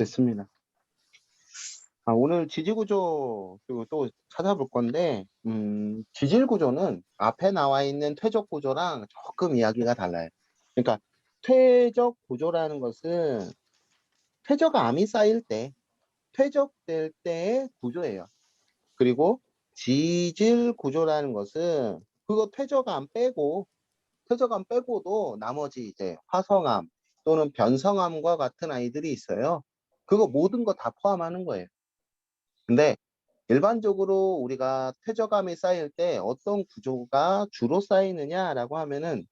됐습니다. 오늘 지지구조 또 찾아볼 건데, 지질구조는 앞에 나와 있는 퇴적구조랑 조금 이야기가 달라요. 그러니까 퇴적구조라는 것은 퇴적암이 쌓일 때, 퇴적될 때의 구조예요. 그리고 지질구조라는 것은 그거 퇴적암 빼고도 나머지 이제 화성암 또는 변성암과 같은 아이들이 있어요. 그거 모든 거 다 포함하는 거예요. 근데 일반적으로 우리가 퇴적암이 쌓일 때 어떤 구조가 주로 쌓이느냐라고 하면은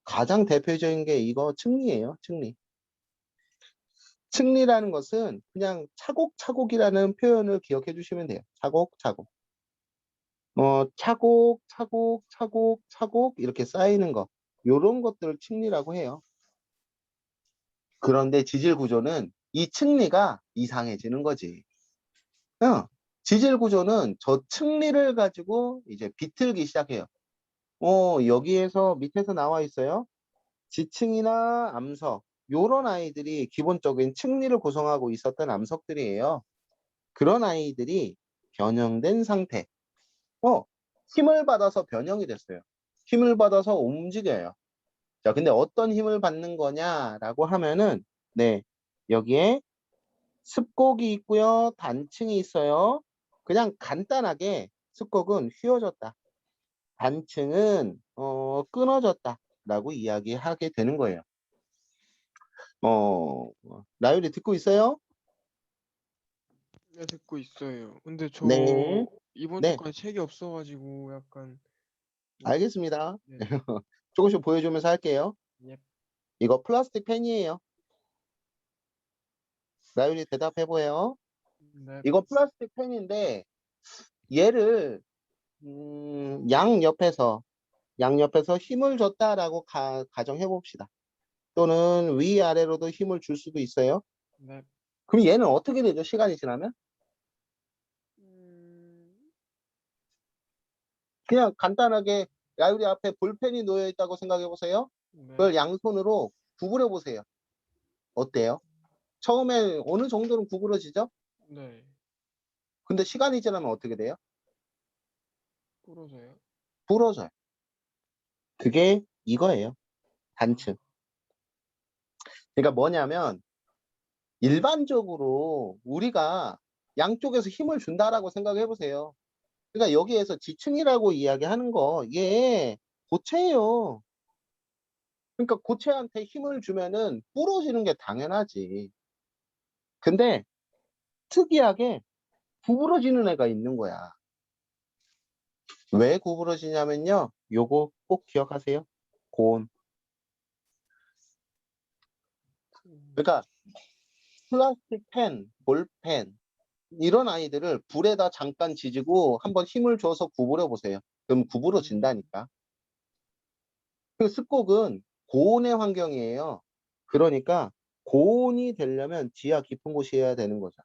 가장 대표적인 게 이거 층리예요. 층리. 층리라는 것은 그냥 차곡차곡이라는 표현을 기억해 주시면 돼요. 차곡차곡. 차곡 이렇게 쌓이는 거. 요런 것들을 층리라고 해요. 그런데 지질 구조는 이 층리가 이상해지는 거지. 지질 구조는 저 층리를 가지고 이제 비틀기 시작해요. 여기에서 밑에서 나와 있어요. 지층이나 암석, 요런 아이들이 기본적인 층리를 구성하고 있었던 암석들이에요. 그런 아이들이 변형된 상태. 힘을 받아서 변형이 됐어요. 힘을 받아서 움직여요. 자, 근데 어떤 힘을 받는 거냐라고 하면은, 네, 여기에 습곡이 있고요. 단층이 있어요. 그냥 간단하게 습곡은 휘어졌다. 단층은 끊어졌다. 라고 이야기하게 되는 거예요. 나율이 듣고 있어요? 네, 듣고 있어요. 근데 저 네. 이번 네. 주까지 책이 없어가지고 약간 뭐 알겠습니다. 네, 조금씩 보여주면서 할게요. 예, 이거 플라스틱 펜이에요. 나율이 대답해보여요. 네, 이거 플라스틱 펜인데 얘를 양옆에서 힘을 줬다라고 가정해 봅시다. 또는 위아래로도 힘을 줄 수도 있어요. 네. 그럼 얘는 어떻게 되죠? 시간이 지나면? 음, 그냥 간단하게 야유리 앞에 볼펜이 놓여 있다고 생각해 보세요. 네, 그걸 양손으로 구부려 보세요. 어때요? 처음에 어느 정도는 구부러지죠? 네. 근데 시간이 지나면 어떻게 돼요? 부러져요? 부러져요. 그게 이거예요. 단층. 그러니까 뭐냐면 일반적으로 우리가 양쪽에서 힘을 준다라고 생각해 보세요. 그러니까 여기에서 지층이라고 이야기하는 거 이게 고체예요. 그러니까 고체한테 힘을 주면은 부러지는 게 당연하지. 근데 특이하게 구부러지는 애가 있는 거야. 왜 구부러지냐면요. 요거 꼭 기억하세요. 고온. 음, 그러니까 플라스틱 펜, 볼펜 이런 아이들을 불에다 잠깐 지지고 한번 힘을 줘서 구부려 보세요. 그럼 구부러진다니까. 그 습곡은 고온의 환경이에요. 그러니까 고온이 되려면 지하 깊은 곳이어야 되는 거죠.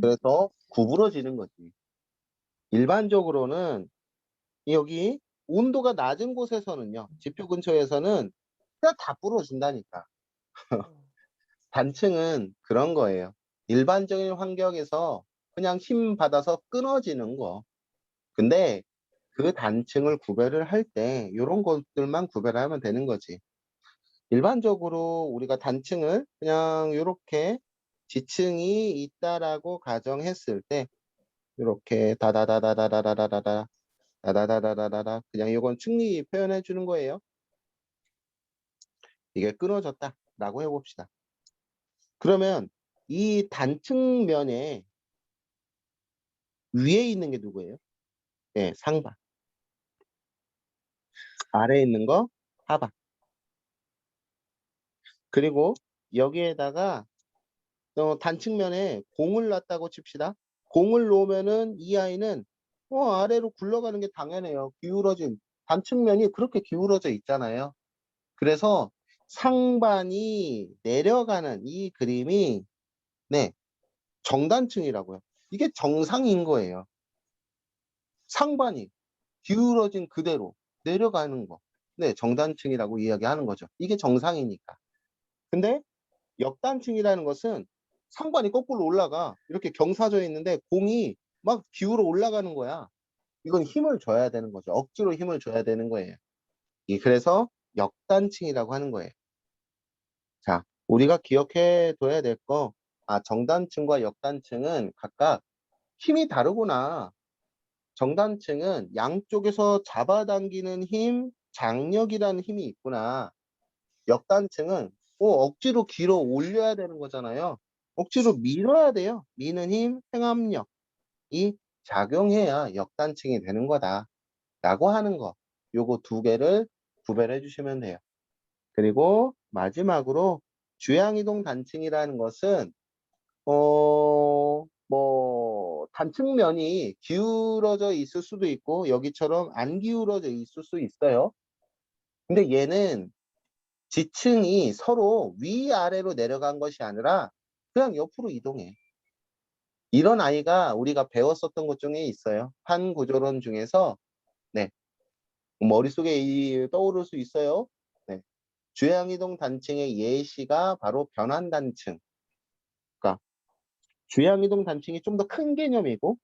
그래서 구부러지는 거지. 일반적으로는 여기 온도가 낮은 곳에서는요, 지표 근처에서는 그냥 다 부러진다니까. 단층은 그런 거예요. 일반적인 환경에서 그냥 힘 받아서 끊어지는 거. 근데 그 단층을 구별을 할 때 이런 것들만 구별하면 되는 거지. 일반적으로 우리가 단층을 그냥 이렇게 지층이 있다라고 가정했을 때 이렇게 다다다다다다다다다 다다다다다다다 그냥 이건 층리 표현해 주는 거예요. 이게 끊어졌다라고 해봅시다. 그러면 이 단층면에 위에 있는 게 누구예요? 네, 상반. 아래에 있는 거 하반. 그리고 여기에다가 단측면에 공을 놨다고 칩시다. 공을 놓으면은 이 아이는 아래로 굴러가는 게 당연해요. 기울어진 단측면이 그렇게 기울어져 있잖아요. 그래서 상반이 내려가는 이 그림이 네 정단층이라고요. 이게 정상인 거예요. 상반이 기울어진 그대로 내려가는 거. 네, 정단층이라고 이야기하는 거죠. 이게 정상이니까. 근데 역단층이라는 것은 상반이 거꾸로 올라가. 이렇게 경사져 있는데 공이 막 기울어 올라가는 거야. 이건 힘을 줘야 되는 거죠. 억지로 힘을 줘야 되는 거예요. 그래서 역단층이라고 하는 거예요. 자, 우리가 기억해 둬야 될 거, 정단층과 역단층은 각각 힘이 다르구나. 정단층은 양쪽에서 잡아당기는 힘, 장력이라는 힘이 있구나. 역단층은 억지로 길어 올려야 되는 거잖아요. 억지로 밀어야 돼요. 미는 힘, 행압력. 이 작용해야 역단층이 되는 거다. 라고 하는 거. 요거 두 개를 구별해 주시면 돼요. 그리고 마지막으로 주양이동 단층이라는 것은 단층면이 기울어져 있을 수도 있고 여기처럼 안 기울어져 있을 수 있어요. 근데 얘는 지층이 서로 위아래로 내려간 것이 아니라 그냥 옆으로 이동해. 이런 아이가 우리가 배웠었던 것 중에 있어요. 판구조론 중에서 네, 머릿속에 떠오를 수 있어요. 네. 주양이동 단층의 예시가 바로 변환단층. 그러니까 주양이동 단층이 좀 더 큰 개념이고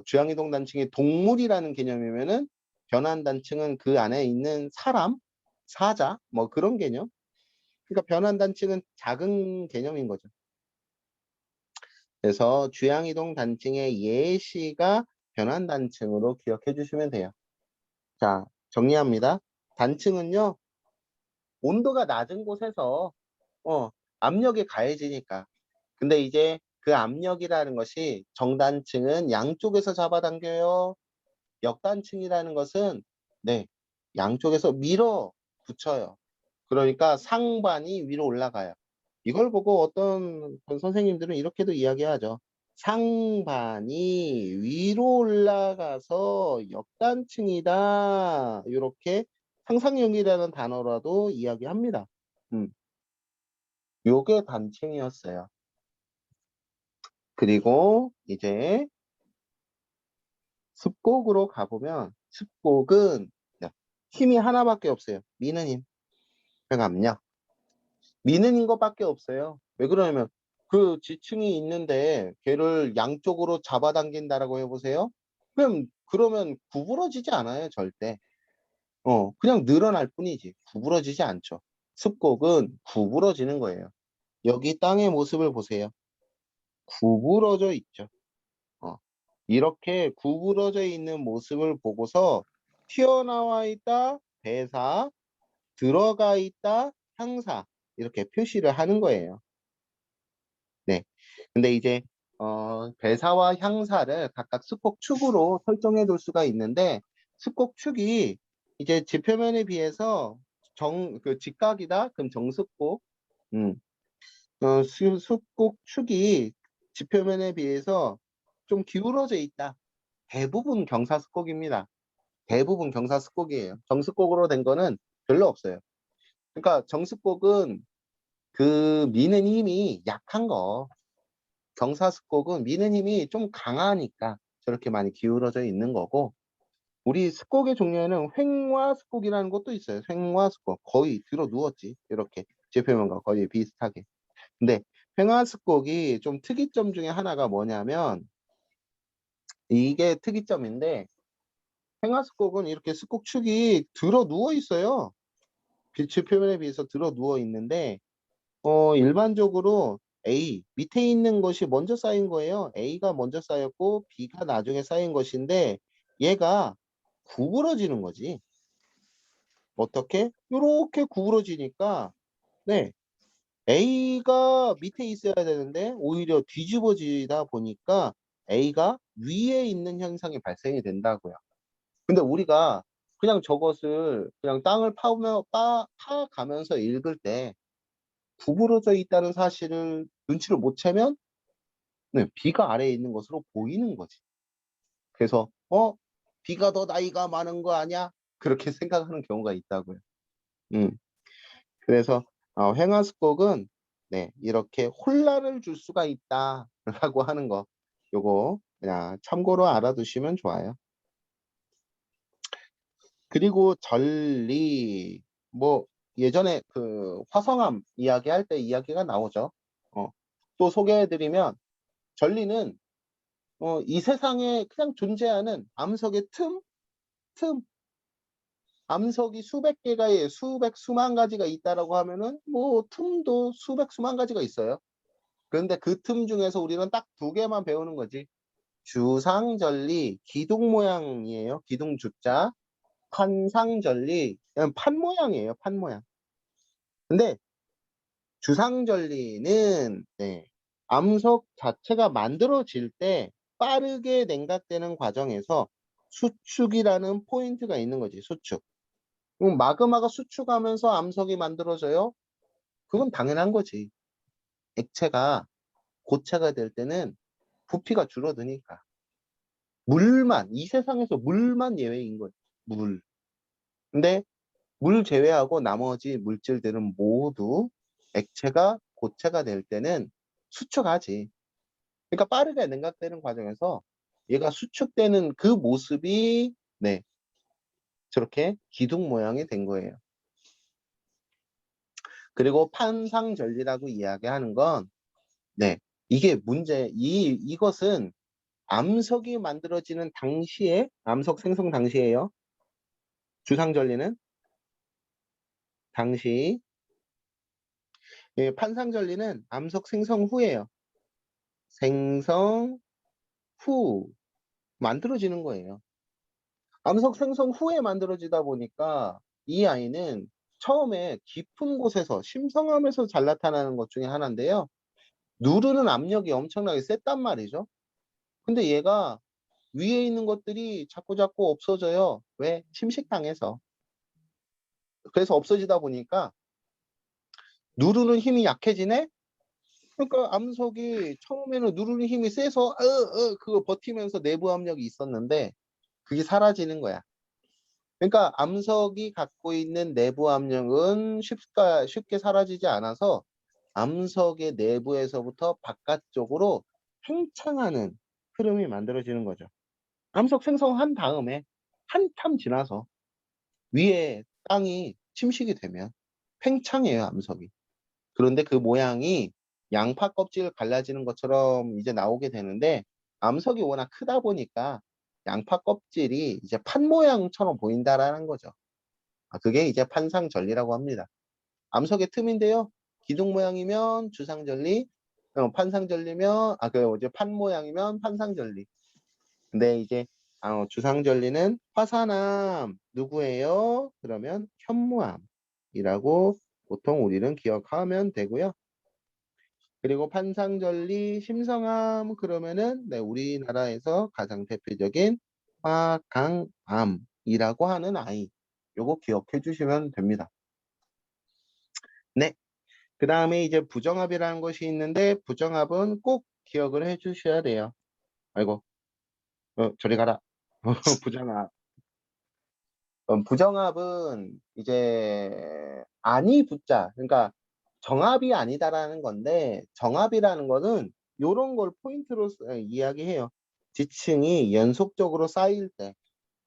주양이동 단층이 동물이라는 개념이면은 변환단층은 그 안에 있는 사람, 사자 그런 개념. 그러니까 변환단층은 작은 개념인 거죠. 그래서 주양이동 단층의 예시가 변환단층으로 기억해 주시면 돼요. 자, 정리합니다. 단층은요, 온도가 낮은 곳에서 압력이 가해지니까. 근데 이제 그 압력이라는 것이 정단층은 양쪽에서 잡아당겨요. 역단층이라는 것은 네, 양쪽에서 밀어 붙여요. 그러니까 상반이 위로 올라가요. 이걸 보고 어떤 선생님들은 이렇게도 이야기하죠. 상반이 위로 올라가서 역단층이다. 이렇게 상상력이라는 단어라도 이야기합니다. 요게 단층이었어요. 그리고 이제 습곡으로 가보면 습곡은 힘이 하나밖에 없어요. 미는 힘, 회감력. 미는 힘 것밖에 없어요. 왜 그러냐면 그 지층이 있는데 걔를 양쪽으로 잡아당긴다라고 해보세요. 그러면 구부러지지 않아요, 절대. 그냥 늘어날 뿐이지. 구부러지지 않죠. 습곡은 구부러지는 거예요. 여기 땅의 모습을 보세요. 구부러져 있죠. 이렇게 구부러져 있는 모습을 보고서 튀어나와 있다, 대사, 들어가 있다, 향사 이렇게 표시를 하는 거예요. 네. 근데 이제 대사와 향사를 각각 습곡축으로 설정해 둘 수가 있는데 습곡축이 이제 지표면에 비해서 직각이다, 그럼 정습곡. 습곡축이 지표면에 비해서 좀 기울어져 있다. 대부분 경사습곡입니다. 대부분 경사습곡이에요. 정습곡으로 된 거는 별로 없어요. 그러니까 정습곡은 그 미는 힘이 약한 거. 경사습곡은 미는 힘이 좀 강하니까 저렇게 많이 기울어져 있는 거고, 우리 습곡의 종류에는 횡화습곡이라는 것도 있어요. 횡화습곡. 거의 들어 누웠지. 이렇게 지표면과 거의 비슷하게. 근데 횡화습곡이 좀 특이점 중에 하나가 뭐냐면 이게 특이점인데 횡화습곡은 이렇게 습곡축이 들어 누워 있어요. 빛의 표면에 비해서 들어 누워 있는데 일반적으로 A 밑에 있는 것이 먼저 쌓인 거예요. A가 먼저 쌓였고 B가 나중에 쌓인 것인데 얘가 구부러지는 거지. 어떻게? 이렇게 구부러지니까 네, A가 밑에 있어야 되는데 오히려 뒤집어지다 보니까 A가 위에 있는 현상이 발생이 된다고요. 근데 우리가 그냥 저것을 그냥 땅을 파가면서 읽을 때 구부러져 있다는 사실을 눈치를 못 채면 네, B가 아래에 있는 것으로 보이는 거지. 그래서 B가 더 나이가 많은 거 아니야? 그렇게 생각하는 경우가 있다고요. 음. 그래서 횡화습곡은 네, 이렇게 혼란을 줄 수가 있다라고 하는 거 요거 그냥 참고로 알아두시면 좋아요. 그리고 전리 예전에 그 화성암 이야기할 때 이야기가 나오죠. 또 소개해드리면 전리는 이 세상에 그냥 존재하는 암석의 틈, 암석이 수백 개가 수백 수만 가지가 있다라고 하면은 뭐 틈도 수백 수만 가지가 있어요. 그런데 그 틈 중에서 우리는 딱 두 개만 배우는 거지. 주상절리 기둥 모양이에요. 기둥 주자. 판상절리 그냥 판 모양이에요. 판 모양. 근데 주상절리는 암석 자체가 만들어질 때 빠르게 냉각되는 과정에서 수축이라는 포인트가 있는 거지. 수축. 그럼 마그마가 수축하면서 암석이 만들어져요? 그건 당연한 거지. 액체가 고체가 될 때는 부피가 줄어드니까. 이 세상에서 물만 예외인 거지. 물. 근데 물 제외하고 나머지 물질들은 모두 액체가 고체가 될 때는 수축하지. 그러니까 빠르게 냉각되는 과정에서 얘가 수축되는 그 모습이 저렇게 기둥 모양이 된 거예요. 그리고 판상절리라고 이야기하는 건 이게 이것은 암석이 만들어지는 당시에 암석 생성 당시에요. 주상절리는 당시 판상절리는 암석 생성 후예요. 생성 후 만들어지는 거예요. 암석 생성 후에 만들어지다 보니까 이 아이는 처음에 깊은 곳에서 심성암에서 잘 나타나는 것 중에 하나인데요. 누르는 압력이 엄청나게 셌단 말이죠. 근데 얘가 위에 있는 것들이 자꾸자꾸 없어져요. 왜? 침식당해서. 그래서 없어지다 보니까 누르는 힘이 약해지네? 그러니까 암석이 처음에는 누르는 힘이 세서 그거 버티면서 내부 압력이 있었는데 그게 사라지는 거야. 그러니까 암석이 갖고 있는 내부 압력은 쉽게 사라지지 않아서 암석의 내부에서부터 바깥쪽으로 팽창하는 흐름이 만들어지는 거죠. 암석 생성한 다음에 한참 지나서 위에 땅이 침식이 되면 팽창해요, 암석이. 그런데 그 모양이 양파 껍질 갈라지는 것처럼 이제 나오게 되는데 암석이 워낙 크다 보니까 양파 껍질이 이제 판 모양처럼 보인다라는 거죠. 그게 이제 판상절리라고 합니다. 암석의 틈인데요. 기둥 모양이면 주상절리, 판상절리면 이제 판 모양이면 판상절리. 근데 이제 주상절리는 화산암 누구예요? 그러면 현무암이라고 보통 우리는 기억하면 되고요. 그리고 판상절리, 심성암 그러면은 우리나라에서 가장 대표적인 화강암이라고 하는 아이. 요거 기억해 주시면 됩니다. 네. 그 다음에 이제 부정합이라는 것이 있는데 부정합은 꼭 기억을 해 주셔야 돼요. 아이고, 저리 가라. 부정합. 부정합은 이제 아니 붙자. 그러니까 정합이 아니다라는 건데 정합이라는 거는 요런 걸 포인트로 이야기해요. 지층이 연속적으로 쌓일 때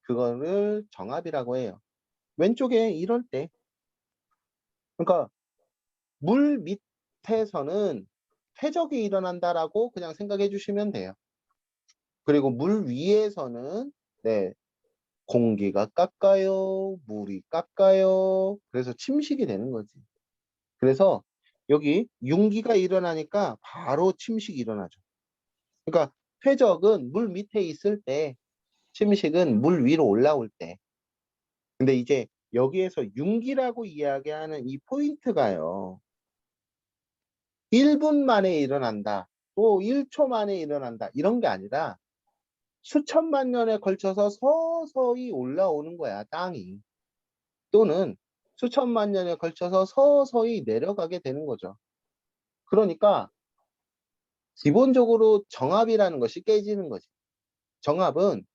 그거를 정합이라고 해요. 왼쪽에 이럴 때 그러니까 물 밑에서는 퇴적이 일어난다라고 그냥 생각해 주시면 돼요. 그리고 물 위에서는 공기가 깎아요, 물이 깎아요. 그래서 침식이 되는 거지. 그래서 여기 융기가 일어나니까 바로 침식이 일어나죠. 그러니까 퇴적은 물 밑에 있을 때, 침식은 물 위로 올라올 때. 근데 이제 여기에서 융기라고 이야기하는 이 포인트가요. 1분 만에 일어난다. 또 1초 만에 일어난다. 이런 게 아니라 수천만 년에 걸쳐서 서서히 올라오는 거야, 땅이. 또는 수천만 년에 걸쳐서 서서히 내려가게 되는 거죠. 그러니까 기본적으로 정압이라는 것이 깨지는 거지. 정압은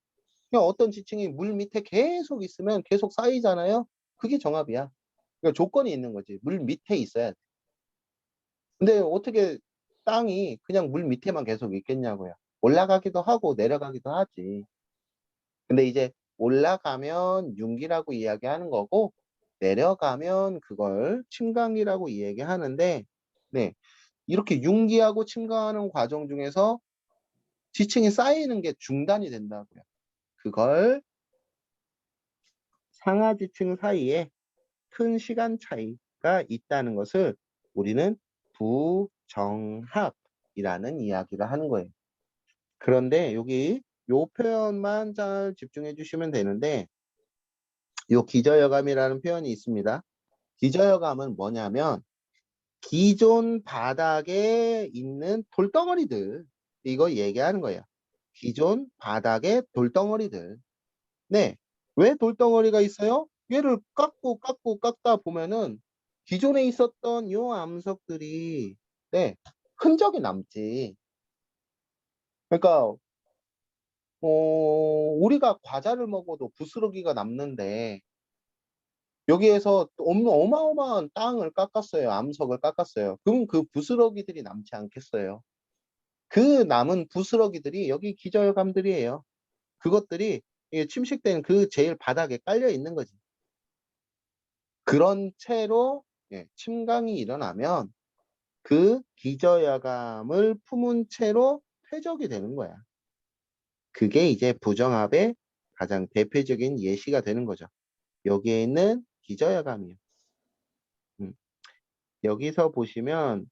그냥 어떤 지층이 물 밑에 계속 있으면 계속 쌓이잖아요. 그게 정압이야. 그러니까 조건이 있는 거지. 물 밑에 있어야 돼. 근데 어떻게 땅이 그냥 물 밑에만 계속 있겠냐고요. 올라가기도 하고 내려가기도 하지. 근데 이제 올라가면 융기라고 이야기하는 거고 내려가면 그걸 침강이라고 이야기하는데, 네, 이렇게 융기하고 침강하는 과정 중에서 지층이 쌓이는 게 중단이 된다고요. 그걸 상하지층 사이에 큰 시간 차이가 있다는 것을 우리는 부정합이라는 이야기를 하는 거예요. 그런데 여기 요 표현만 잘 집중해 주시면 되는데, 요 기저여감이라는 표현이 있습니다. 기저여감은 뭐냐면 기존 바닥에 있는 돌덩어리들, 이거 얘기하는 거예요. 기존 바닥의 돌덩어리들. 네. 왜 돌덩어리가 있어요? 얘를 깎고 깎다 보면은 기존에 있었던 요 암석들이, 네, 흔적이 남지. 그러니까 우리가 과자를 먹어도 부스러기가 남는데, 여기에서 어마어마한 땅을 깎았어요. 암석을 깎았어요. 그럼 그 부스러기들이 남지 않겠어요? 그 남은 부스러기들이 여기 기저감들이에요. 그것들이 침식된 그 제일 바닥에 깔려 있는 거지. 그런 채로 침강이 일어나면 그 기저야감을 품은 채로 퇴적이 되는 거야. 그게 이제 부정합의 가장 대표적인 예시가 되는 거죠. 여기에 있는 기저야감이요. 여기서 보시면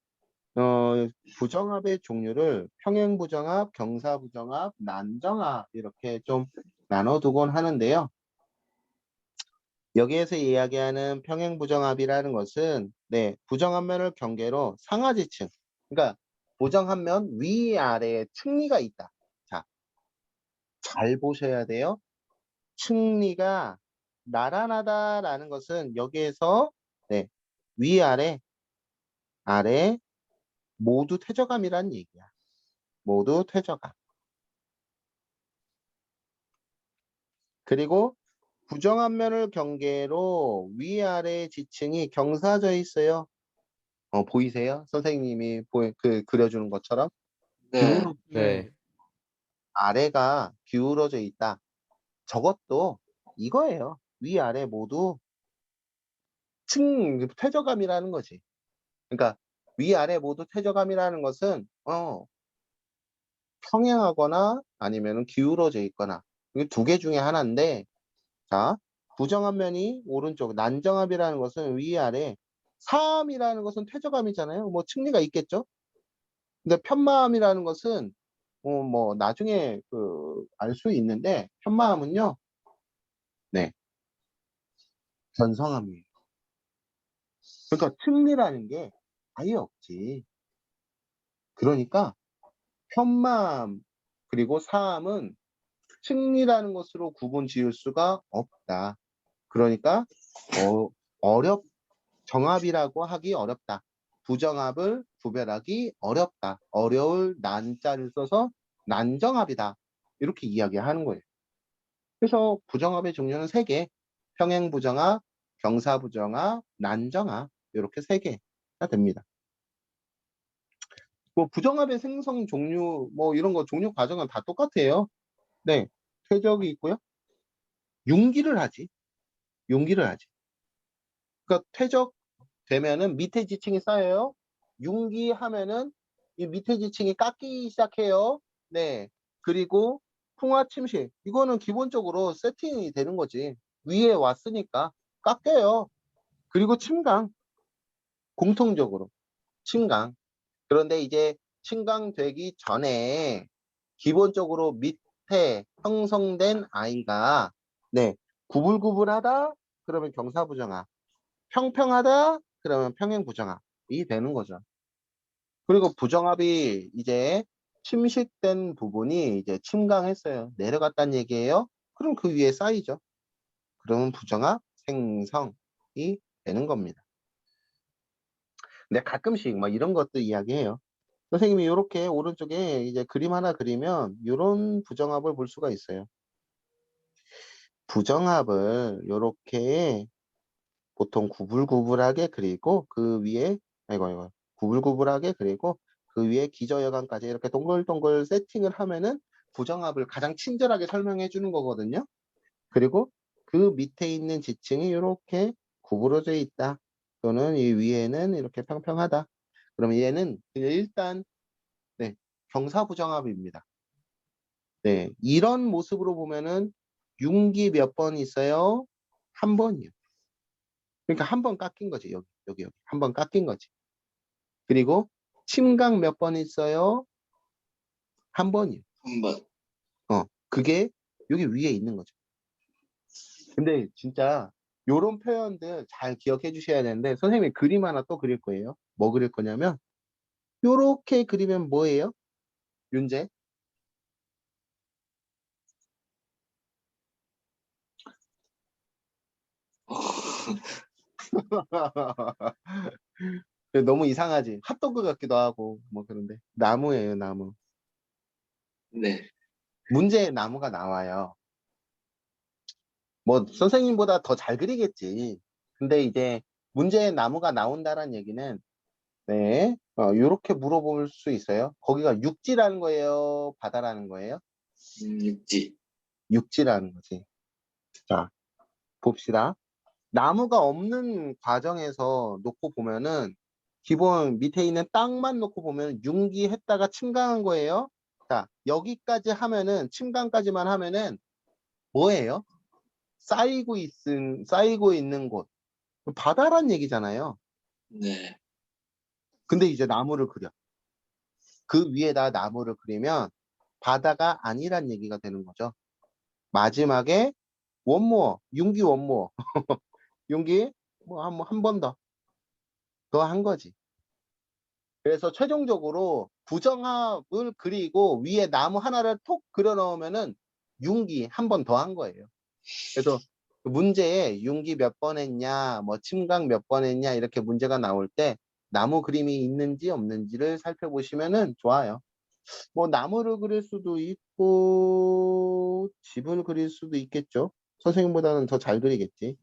부정합의 종류를 평행부정합, 경사부정합, 난정합 이렇게 좀 나눠두곤 하는데요. 여기에서 이야기하는 평행부정합이라는 것은 부정합면을 경계로 상하지층, 그러니까 부정합면 위아래에 층리가 있다. 자, 잘 보셔야 돼요. 층리가 나란하다라는 것은 여기에서 위아래, 아래 모두 퇴적함이란 얘기야. 모두 퇴적함. 그리고 부정합면을 경계로 위아래 지층이 경사져 있어요. 보이세요? 선생님이 그려주는 것처럼 네. 기울어, 네. 아래가 기울어져 있다. 저것도 이거예요. 위아래 모두 퇴적함이라는 거지. 그러니까 위아래 모두 퇴적함이라는 것은 평행하거나 아니면 기울어져 있거나 이 두 개 중에 하나인데, 자, 부정합면이 오른쪽, 난정합이라는 것은 위아래, 사함이라는 것은 퇴적함이잖아요. 뭐 층리가 있겠죠. 근데 편마함이라는 것은 뭐 나중에 알 수 있는데, 편마함은요, 네, 변성함이에요. 그러니까 층리라는 게 아예 없지. 그러니까 편마함 그리고 사함은 층리라는 것으로 구분 지을 수가 없다. 그러니까 어렵 정합이라고 하기 어렵다. 부정합을 구별하기 어렵다. 어려울 난자를 써서 난정합이다. 이렇게 이야기하는 거예요. 그래서 부정합의 종류는 세 개. 평행부정합, 경사부정합, 난정합. 이렇게 세 개가 됩니다. 뭐 부정합의 생성 종류 뭐 이런 거 종류 과정은 다 똑같아요. 네. 퇴적이 있고요. 융기를 하지. 융기를 하지. 그러니까 퇴적 되면은 밑에 지층이 쌓여요. 융기하면은 이 밑에 지층이 깎이기 시작해요. 네. 그리고 풍화 침식. 이거는 기본적으로 세팅이 되는 거지. 위에 왔으니까 깎여요. 그리고 침강. 공통적으로 침강. 그런데 이제 침강되기 전에 기본적으로 밑에 형성된 아이가 구불구불하다 그러면 경사부정합, 평평하다 그러면 평행부정합이 되는 거죠. 그리고 부정합이 이제 침식된 부분이 이제 침강했어요. 내려갔다는 얘기예요. 그럼 그 위에 쌓이죠. 그러면 부정합 생성이 되는 겁니다. 근데 가끔씩 막 이런 것도 이야기해요. 선생님이 이렇게 오른쪽에 이제 그림 하나 그리면 이런 부정합을 볼 수가 있어요. 부정합을 이렇게 보통 구불구불하게 그리고 그 위에 아이고 구불구불하게 그리고 그 위에 기저여광까지 이렇게 동글동글 세팅을 하면은 부정합을 가장 친절하게 설명해 주는 거거든요. 그리고 그 밑에 있는 지층이 이렇게 구부러져 있다. 또는 이 위에는 이렇게 평평하다. 그러면 얘는 일단 네, 경사부정합입니다. 네, 이런 모습으로 보면은 융기 몇 번 있어요? 한 번이요. 그러니까 한 번 깎인 거지. 여기. 한 번 깎인 거지. 그리고 침각 몇 번 있어요? 한 번이요. 한 번. 그게 여기 위에 있는 거죠. 근데 진짜 요런 표현들 잘 기억해 주셔야 되는데 선생님이 그림 하나 또 그릴 거예요. 뭐 그릴 거냐면 요렇게 그리면 뭐예요? 윤재? 너무 이상하지? 핫도그 같기도 하고 뭐 그런데 나무예요, 나무. 네. 문제의 나무가 나와요. 뭐 선생님보다 더 잘 그리겠지. 근데 이제 문제의 나무가 나온다는 얘기는 네, 요렇게 물어볼 수 있어요. 거기가 육지라는 거예요, 바다라는 거예요? 육지. 육지라는 거지. 자, 봅시다. 나무가 없는 과정에서 놓고 보면은 기본 밑에 있는 땅만 놓고 보면 융기했다가 침강한 거예요. 자, 여기까지 하면은 침강까지만 하면은 뭐예요? 쌓이고 있는 곳. 바다란 얘기잖아요. 네. 근데 이제 나무를 그려. 그 위에다 나무를 그리면 바다가 아니란 얘기가 되는 거죠. 마지막에 원모어, 융기 원모어. 융기 뭐 한 번 더 한 거지. 그래서 최종적으로 부정합을 그리고 위에 나무 하나를 톡 그려 넣으면은 융기 한 번 더 한 거예요. 그래서 그 문제에 융기 몇 번 했냐, 뭐 침강 몇 번 했냐 이렇게 문제가 나올 때 나무 그림이 있는지 없는지를 살펴보시면은 좋아요. 뭐 나무를 그릴 수도 있고 집을 그릴 수도 있겠죠. 선생님보다는 더 잘 그리겠지.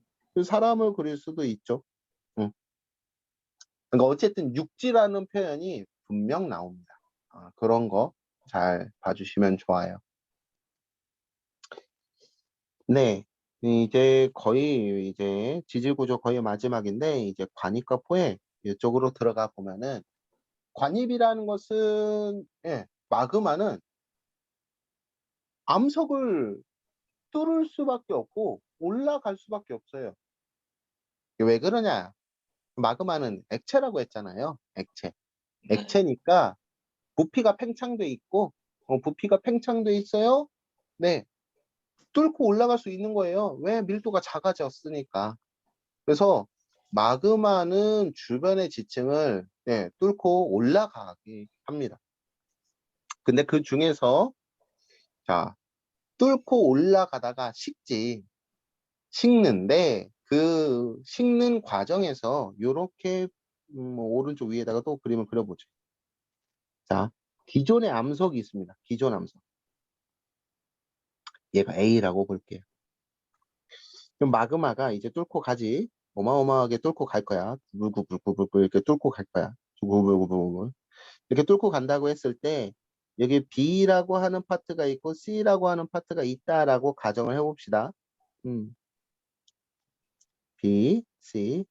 사람을 그릴 수도 있죠. 응. 그러니까 어쨌든 육지라는 표현이 분명 나옵니다. 그런 거 잘 봐주시면 좋아요. 네. 이제 거의 이제 지질구조 거의 마지막인데 이제 관입과 포획 이쪽으로 들어가 보면은 관입이라는 것은 마그마는 암석을 뚫을 수밖에 없고 올라갈 수밖에 없어요. 왜 그러냐? 마그마는 액체라고 했잖아요. 액체. 네. 액체니까 부피가 팽창돼 있고 부피가 팽창돼 있어요. 네. 뚫고 올라갈 수 있는 거예요. 왜? 밀도가 작아졌으니까. 그래서 마그마는 주변의 지층을 뚫고 올라가게 합니다. 근데 그 중에서 자 뚫고 올라가다가 식는데 그 식는 과정에서 요렇게 오른쪽 위에다가 또 그림을 그려보죠. 자, 기존의 암석이 있습니다. 기존 암석. 얘가 A라고 볼게요. 그럼 마그마가 이제 뚫고 가지. 어마어마하게 뚫고 갈 거야. 불불불불불 이렇게 뚫고 갈 거야. 부글부글부글. 이렇게 뚫고 간다고 했을 때 여기 B라고 하는 파트가 있고 C라고 하는 파트가 있다라고 가정을 해봅시다. B, C.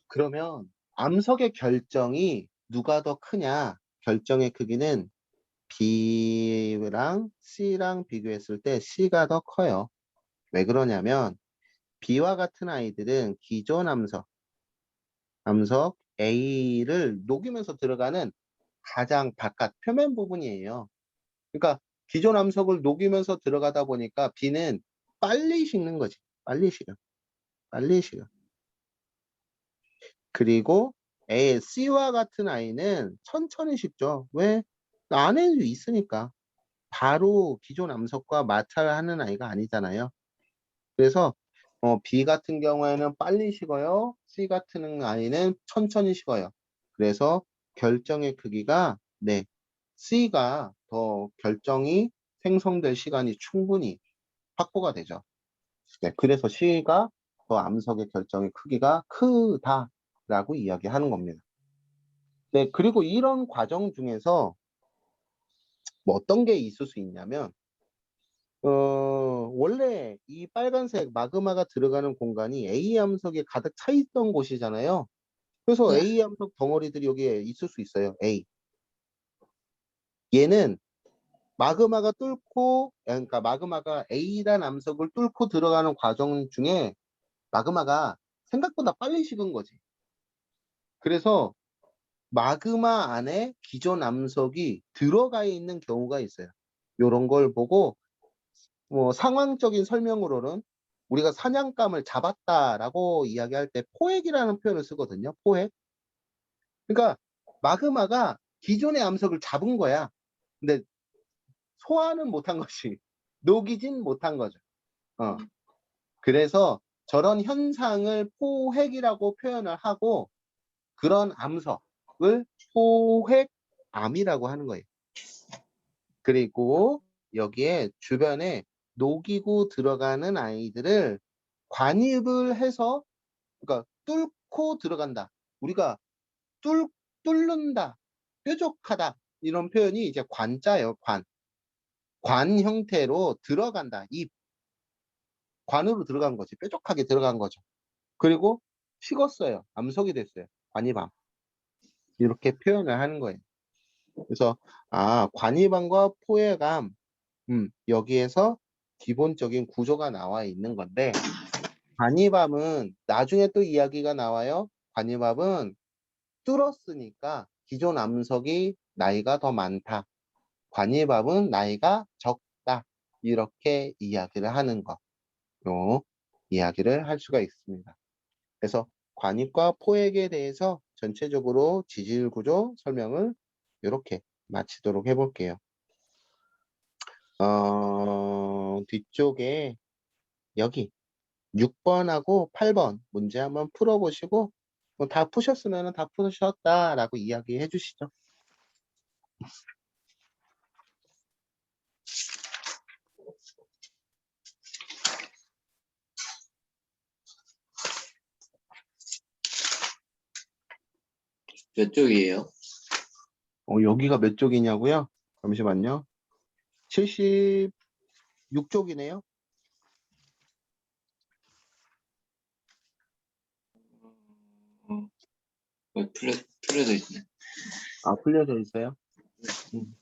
그러면 암석의 결정이 누가 더 크냐? 결정의 크기는 B랑 C랑 비교했을 때 C가 더 커요. 왜 그러냐면 B와 같은 아이들은 기존 암석 A를 녹이면서 들어가는 가장 바깥 표면 부분이에요. 그러니까 기존 암석을 녹이면서 들어가다 보니까 B는 빨리 식는 거지. 빨리 식어. 빨리 식어. 그리고 C와 같은 아이는 천천히 식죠. 왜? 안에 있으니까. 바로 기존 암석과 마찰을 하는 아이가 아니잖아요. 그래서 B 같은 경우에는 빨리 식어요. C 같은 아이는 천천히 식어요. 그래서 결정의 크기가 C가 더 결정이 생성될 시간이 충분히 확보가 되죠. 그래서 C가 더 암석의 결정의 크기가 크다라고 이야기하는 겁니다. 그리고 이런 과정 중에서 뭐 어떤 게 있을 수 있냐면 원래 이 빨간색 마그마가 들어가는 공간이 A 암석이 가득 차 있던 곳이잖아요. 그래서 네. A 암석 덩어리들이 여기에 있을 수 있어요. A. 얘는 마그마가 뚫고, 그러니까 마그마가 A란 암석을 뚫고 들어가는 과정 중에 마그마가 생각보다 빨리 식은 거지. 그래서 마그마 안에 기존 암석이 들어가 있는 경우가 있어요. 이런 걸 보고 뭐 상황적인 설명으로는 우리가 사냥감을 잡았다라고 이야기할 때 포획이라는 표현을 쓰거든요. 포획. 그러니까 마그마가 기존의 암석을 잡은 거야. 근데 소화는 못한 것이 녹이진 못한 거죠. 그래서 저런 현상을 포획이라고 표현을 하고 그런 암석을 포획암이라고 하는 거예요. 그리고 여기에 주변에 녹이고 들어가는 아이들을 관입을 해서, 그러니까 뚫고 들어간다. 우리가 뚫는다, 뾰족하다 이런 표현이 이제 관자예요. 관 형태로 들어간다. 입 관으로 들어간 거지. 뾰족하게 들어간 거죠. 그리고 식었어요. 암석이 됐어요. 관입암. 이렇게 표현을 하는 거예요. 그래서 관입암과 포획암, 여기에서 기본적인 구조가 나와 있는 건데, 관입암은 나중에 또 이야기가 나와요. 관입암은 뚫었으니까 기존 암석이 나이가 더 많다. 관입암은 나이가 적다. 이렇게 이야기를 하는 거. 요 이야기를 할 수가 있습니다. 그래서 관입과 포획에 대해서 전체적으로 지질 구조 설명을 이렇게 마치도록 해볼게요. 뒤쪽에 여기 6번하고 8번 문제 한번 풀어보시고 뭐다 푸셨으면 다 푸셨다라고 이야기해 주시죠. 몇 쪽이에요? 여기가 몇 쪽이냐고요? 잠시만요. 76쪽이네요. 풀려져 있네. 풀려져 있어요? 음.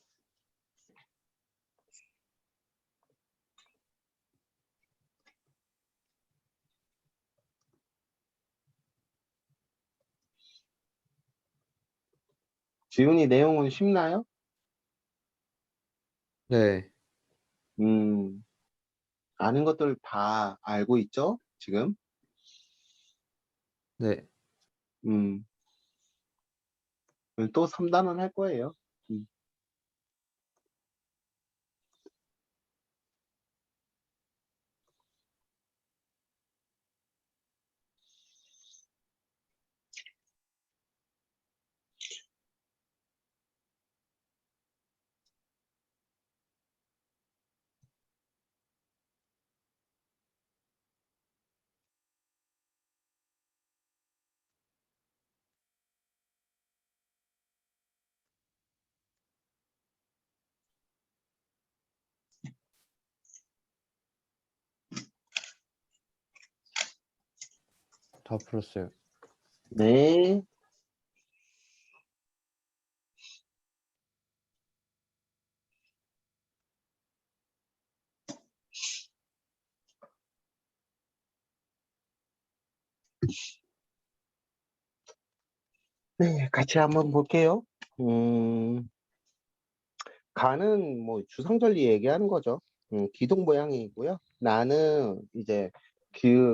지훈이 내용은 쉽나요? 네, 아는 것들 다 알고 있죠? 지금? 네. 음, 또 3단원 할 거예요. 음. 다 풀었어요. 네. 네, 같이 한번 볼게요. 가는 뭐 주성절리 얘기하는 거죠. 기둥 모양이고요. 나는 이제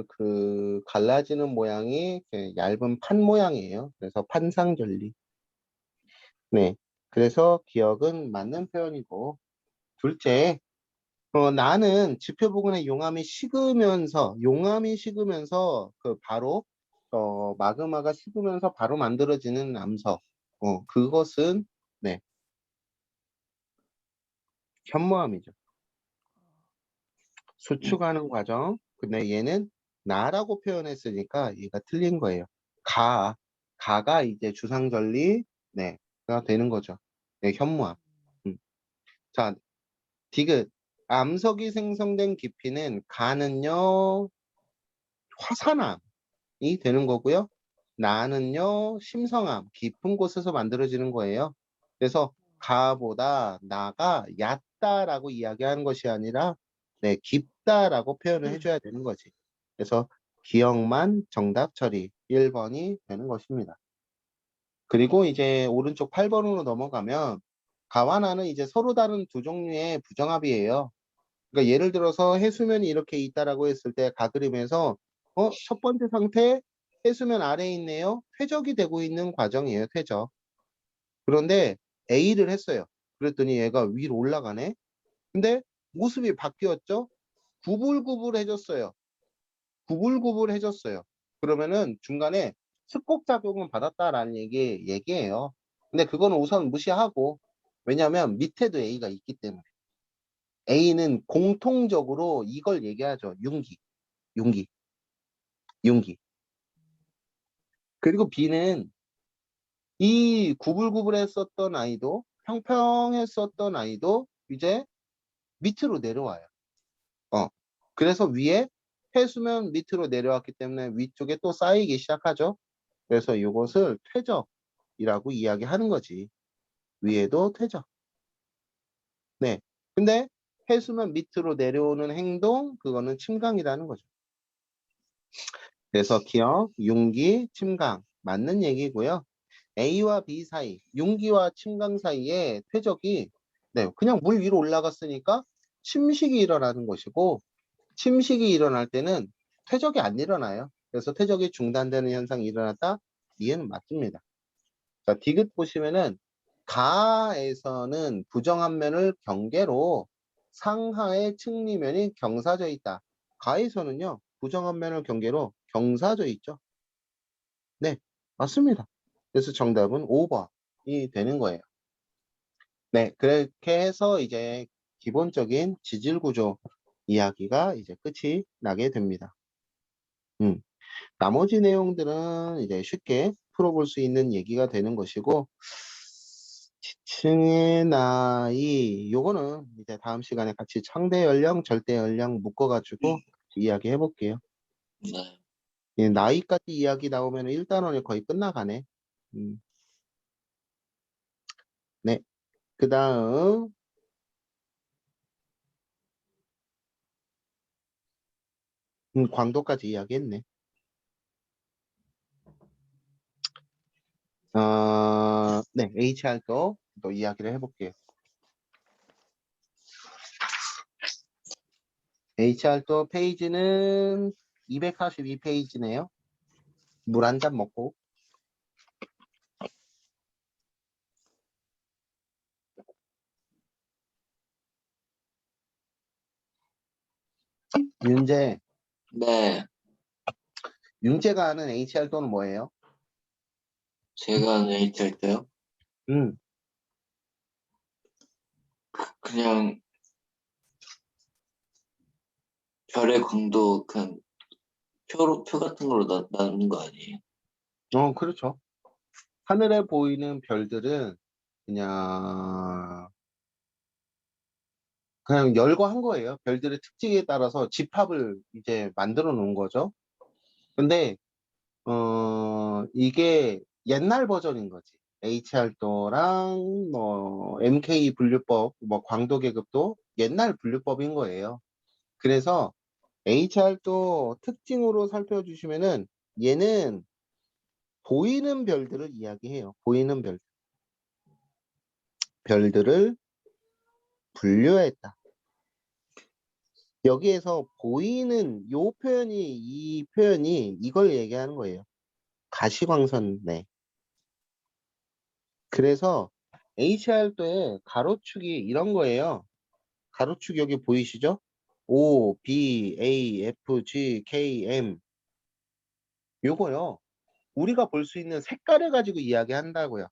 그 갈라지는 모양이 얇은 판 모양이에요. 그래서 판상절리. 네. 그래서 기억은 맞는 표현이고, 둘째, 나는 지표부근의 용암이 식으면서 그 바로 마그마가 식으면서 바로 만들어지는 암석. 그것은 네, 현무암이죠. 수축하는 과정. 근데 얘는 나라고 표현했으니까 얘가 틀린 거예요. 가가 이제 주상절리, 네, 가 되는 거죠. 네, 현무암. 자, 디귿. 암석이 생성된 깊이는 가는요 화산암이 되는 거고요. 나는요 심성암 깊은 곳에서 만들어지는 거예요. 그래서 가보다 나가 얕다라고 이야기하는 것이 아니라 네 깊다라고 표현을 해줘야 되는 거지. 그래서 기억만 정답 처리 1번이 되는 것입니다. 그리고 이제 오른쪽 8번으로 넘어가면 가와 나는 이제 서로 다른 두 종류의 부정합이에요. 그러니까 예를 들어서 해수면이 이렇게 있다라고 했을 때 가그림에서 첫 번째 상태 해수면 아래에 있네요. 퇴적이 되고 있는 과정이에요. 퇴적. 그런데 A를 했어요. 그랬더니 얘가 위로 올라가네. 근데 모습이 바뀌었죠. 구불구불해졌어요. 구불구불해졌어요. 그러면은 중간에 습곡작용을 받았다라는 얘기예요. 근데 그거는 우선 무시하고 왜냐하면 밑에도 A가 있기 때문에 A는 공통적으로 이걸 얘기하죠. 융기, 융기, 융기. 그리고 B는 이 구불구불했었던 아이도 평평했었던 아이도 이제 밑으로 내려와요. 그래서 위에 해수면 밑으로 내려왔기 때문에 위쪽에 또 쌓이기 시작하죠. 그래서 이것을 퇴적이라고 이야기하는 거지. 위에도 퇴적. 네. 근데 해수면 밑으로 내려오는 행동, 그거는 침강이라는 거죠. 그래서 기억, 융기, 침강 맞는 얘기고요. A와 B 사이, 융기와 침강 사이에 퇴적이 네, 그냥 물 위로 올라갔으니까 침식이 일어나는 것이고 침식이 일어날 때는 퇴적이 안 일어나요. 그래서 퇴적이 중단되는 현상이 일어났다. 이해는 맞습니다. 자, 디귿 보시면은 가에서는 부정한 면을 경계로 상하의 측리면이 경사져 있다. 가에서는요. 부정한 면을 경계로 경사져 있죠. 네, 맞습니다. 그래서 정답은 5번이 되는 거예요. 네, 그렇게 해서 이제 기본적인 지질 구조 이야기가 이제 끝이 나게 됩니다. 나머지 내용들은 이제 쉽게 풀어볼 수 있는 얘기가 되는 것이고, 지층의 나이, 요거는 이제 다음 시간에 같이 상대 연령, 절대 연령 묶어가지고 이야기해 볼게요. 네. 예, 나이까지 이야기 나오면 1단원이 거의 끝나가네. 네. 그 다음, 광도까지 이야기했네. 네. HR도 또 이야기를 해볼게요. HR도 페이지는 242페이지네요. 물 한 잔 먹고. 윤재, 네. 윤재가 아는 HR도는 뭐예요? 제가 아는 H할 때요. 음, 그냥 별의 광도 그냥 표 같은 걸로 나누는 거 아니에요? 그렇죠. 하늘에 보이는 별들은 그냥 열거한 거예요. 별들의 특징에 따라서 집합을 이제 만들어 놓은 거죠. 근데, 이게 옛날 버전인 거지. HR도랑 뭐, MK 분류법, 뭐, 광도 계급도 옛날 분류법인 거예요. 그래서 HR도 특징으로 살펴주시면은 얘는 보이는 별들을 이야기해요. 보이는 별들을 분류했다. 여기에서 보이는 이 표현이 이걸 얘기하는 거예요. 가시광선네. 그래서 HR도의 가로축이 이런 거예요. 가로축 여기 보이시죠? O, B, A, F, G, K, M. 요거요. 우리가 볼 수 있는 색깔을 가지고 이야기한다고요.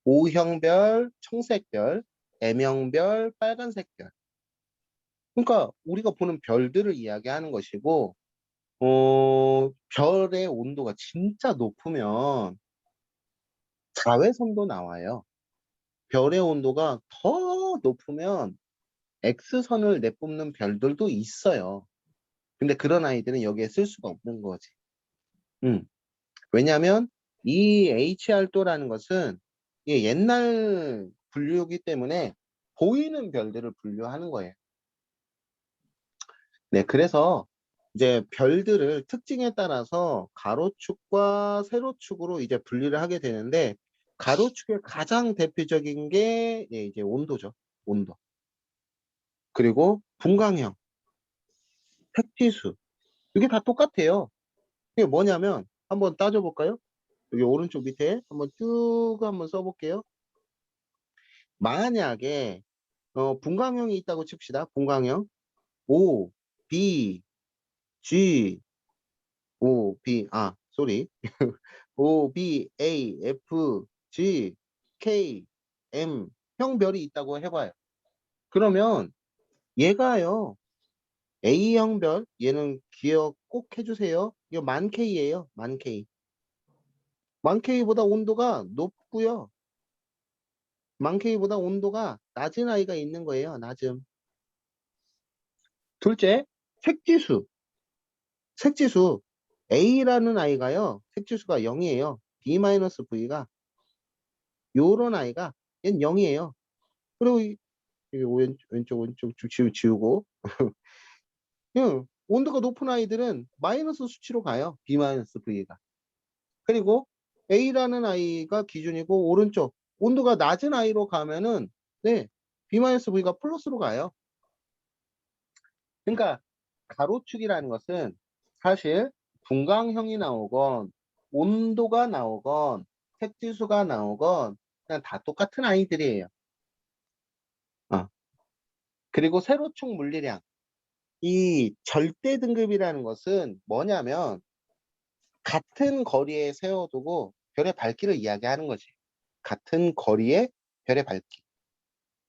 O형별, 청색별, M형별, 빨간색별. 그러니까 우리가 보는 별들을 이야기하는 것이고, 별의 온도가 진짜 높으면 자외선도 나와요. 별의 온도가 더 높으면 X선을 내뿜는 별들도 있어요. 근데 그런 아이들은 여기에 쓸 수가 없는 거지. 왜냐하면 이 HR도라는 것은 이게 옛날 분류이기 때문에 보이는 별들을 분류하는 거예요. 네, 그래서 이제 별들을 특징에 따라서 가로축과 세로축으로 이제 분리를 하게 되는데 가로축의 가장 대표적인 게 이제 온도죠. 온도. 그리고 분광형, 색지수. 이게 다 똑같아요. 이게 뭐냐면 한번 따져볼까요? 여기 오른쪽 밑에 한번 쭉 한번 써볼게요. 만약에 분광형이 있다고 칩시다. 분광형 O, B, G, O, B, 쏘리. O, B, A, F, G, K, M 형별이 있다고 해봐요. 그러면 얘가요. A형별, 얘는 기억 꼭 해주세요. 이거 만 K예요. 만 K. 만 K보다 온도가 높고요. 만 K보다 온도가 낮은 아이가 있는 거예요. 낮음. 둘째, 색지수. 색지수. A라는 아이가요. 색지수가 0이에요. B-V가 요런 아이가 얘는 0이에요. 그리고 왼쪽 지우고 온도가 높은 아이들은 마이너스 수치로 가요. B-V가. 그리고 A라는 아이가 기준이고 오른쪽 온도가 낮은 아이로 가면은 네, B-V가 플러스로 가요. 그러니까 가로축이라는 것은 사실 분광형이 나오건 온도가 나오건 색지수가 나오건 그냥 다 똑같은 아이들이에요. 그리고 세로축 물리량. 이 절대 등급이라는 것은 뭐냐면 같은 거리에 세워두고 별의 밝기를 이야기하는 거지. 같은 거리에 별의 밝기.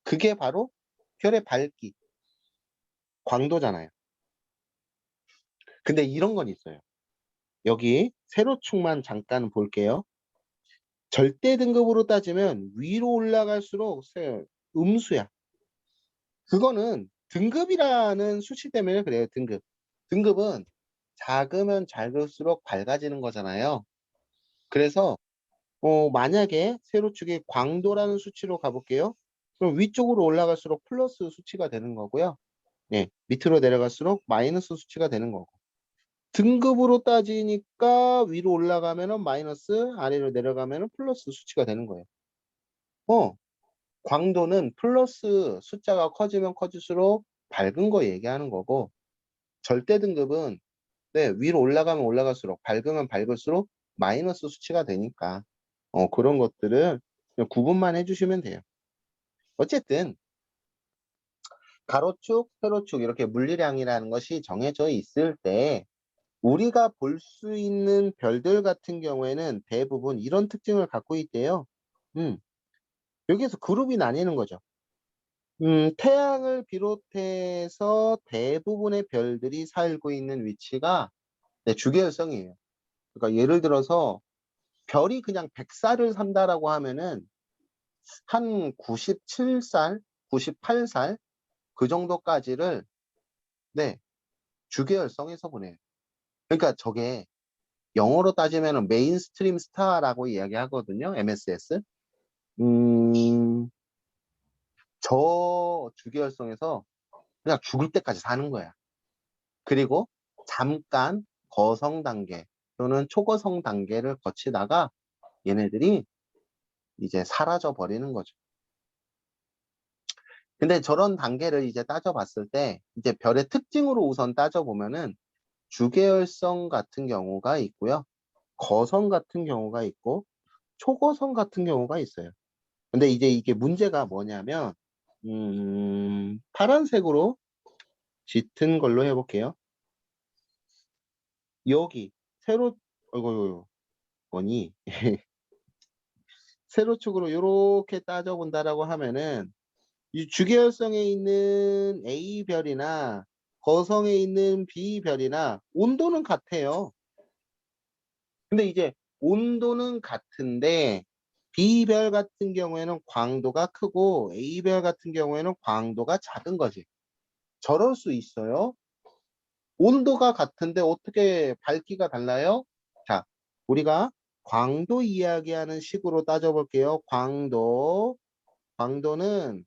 그게 바로 별의 밝기, 광도잖아요. 근데 이런 건 있어요. 여기 세로축만 잠깐 볼게요. 절대 등급으로 따지면 위로 올라갈수록 음수야. 그거는 등급이라는 수치 때문에 그래요. 등급. 등급은 작으면 작을수록 밝아지는 거잖아요. 그래서 만약에 세로축이 광도라는 수치로 가볼게요. 그럼 위쪽으로 올라갈수록 플러스 수치가 되는 거고요. 네, 밑으로 내려갈수록 마이너스 수치가 되는 거고. 등급으로 따지니까 위로 올라가면은 마이너스, 아래로 내려가면은 플러스 수치가 되는 거예요. 광도는 플러스 숫자가 커지면 커질수록 밝은 거 얘기하는 거고, 절대 등급은 네, 위로 올라가면 올라갈수록 밝으면 밝을수록 마이너스 수치가 되니까 그런 것들을 그냥 구분만 해주시면 돼요. 어쨌든 가로축, 세로축 이렇게 물리량이라는 것이 정해져 있을 때 우리가 볼 수 있는 별들 같은 경우에는 대부분 이런 특징을 갖고 있대요. 여기에서 그룹이 나뉘는 거죠. 태양을 비롯해서 대부분의 별들이 살고 있는 위치가 네, 주계열성이에요. 그러니까 예를 들어서 별이 그냥 100살을 산다라고 하면은 한 97살, 98살 그 정도까지를 네, 주계열성에서 보내요. 그러니까 저게 영어로 따지면 메인스트림 스타라고 이야기하거든요. MSS. 저 주계열성에서 그냥 죽을 때까지 사는 거야. 그리고 잠깐 거성 단계 또는 초거성 단계를 거치다가 얘네들이 이제 사라져 버리는 거죠. 근데 저런 단계를 이제 따져봤을 때 이제 별의 특징으로 우선 따져보면은 주계열성 같은 경우가 있고요. 거성 같은 경우가 있고 초거성 같은 경우가 있어요. 근데 이제 이게 문제가 뭐냐면 파란색으로 짙은 걸로 해볼게요. 여기 세로 어이구 뭐니 세로축으로 이렇게 따져본다라고 하면은 이 주계열성에 있는 A별이나 거성에 있는 B별이나 온도는 같아요. 근데 이제 온도는 같은데 B별 같은 경우에는 광도가 크고 A별 같은 경우에는 광도가 작은 거지. 저럴 수 있어요. 온도가 같은데 어떻게 밝기가 달라요? 자, 우리가 광도 이야기하는 식으로 따져볼게요. 광도는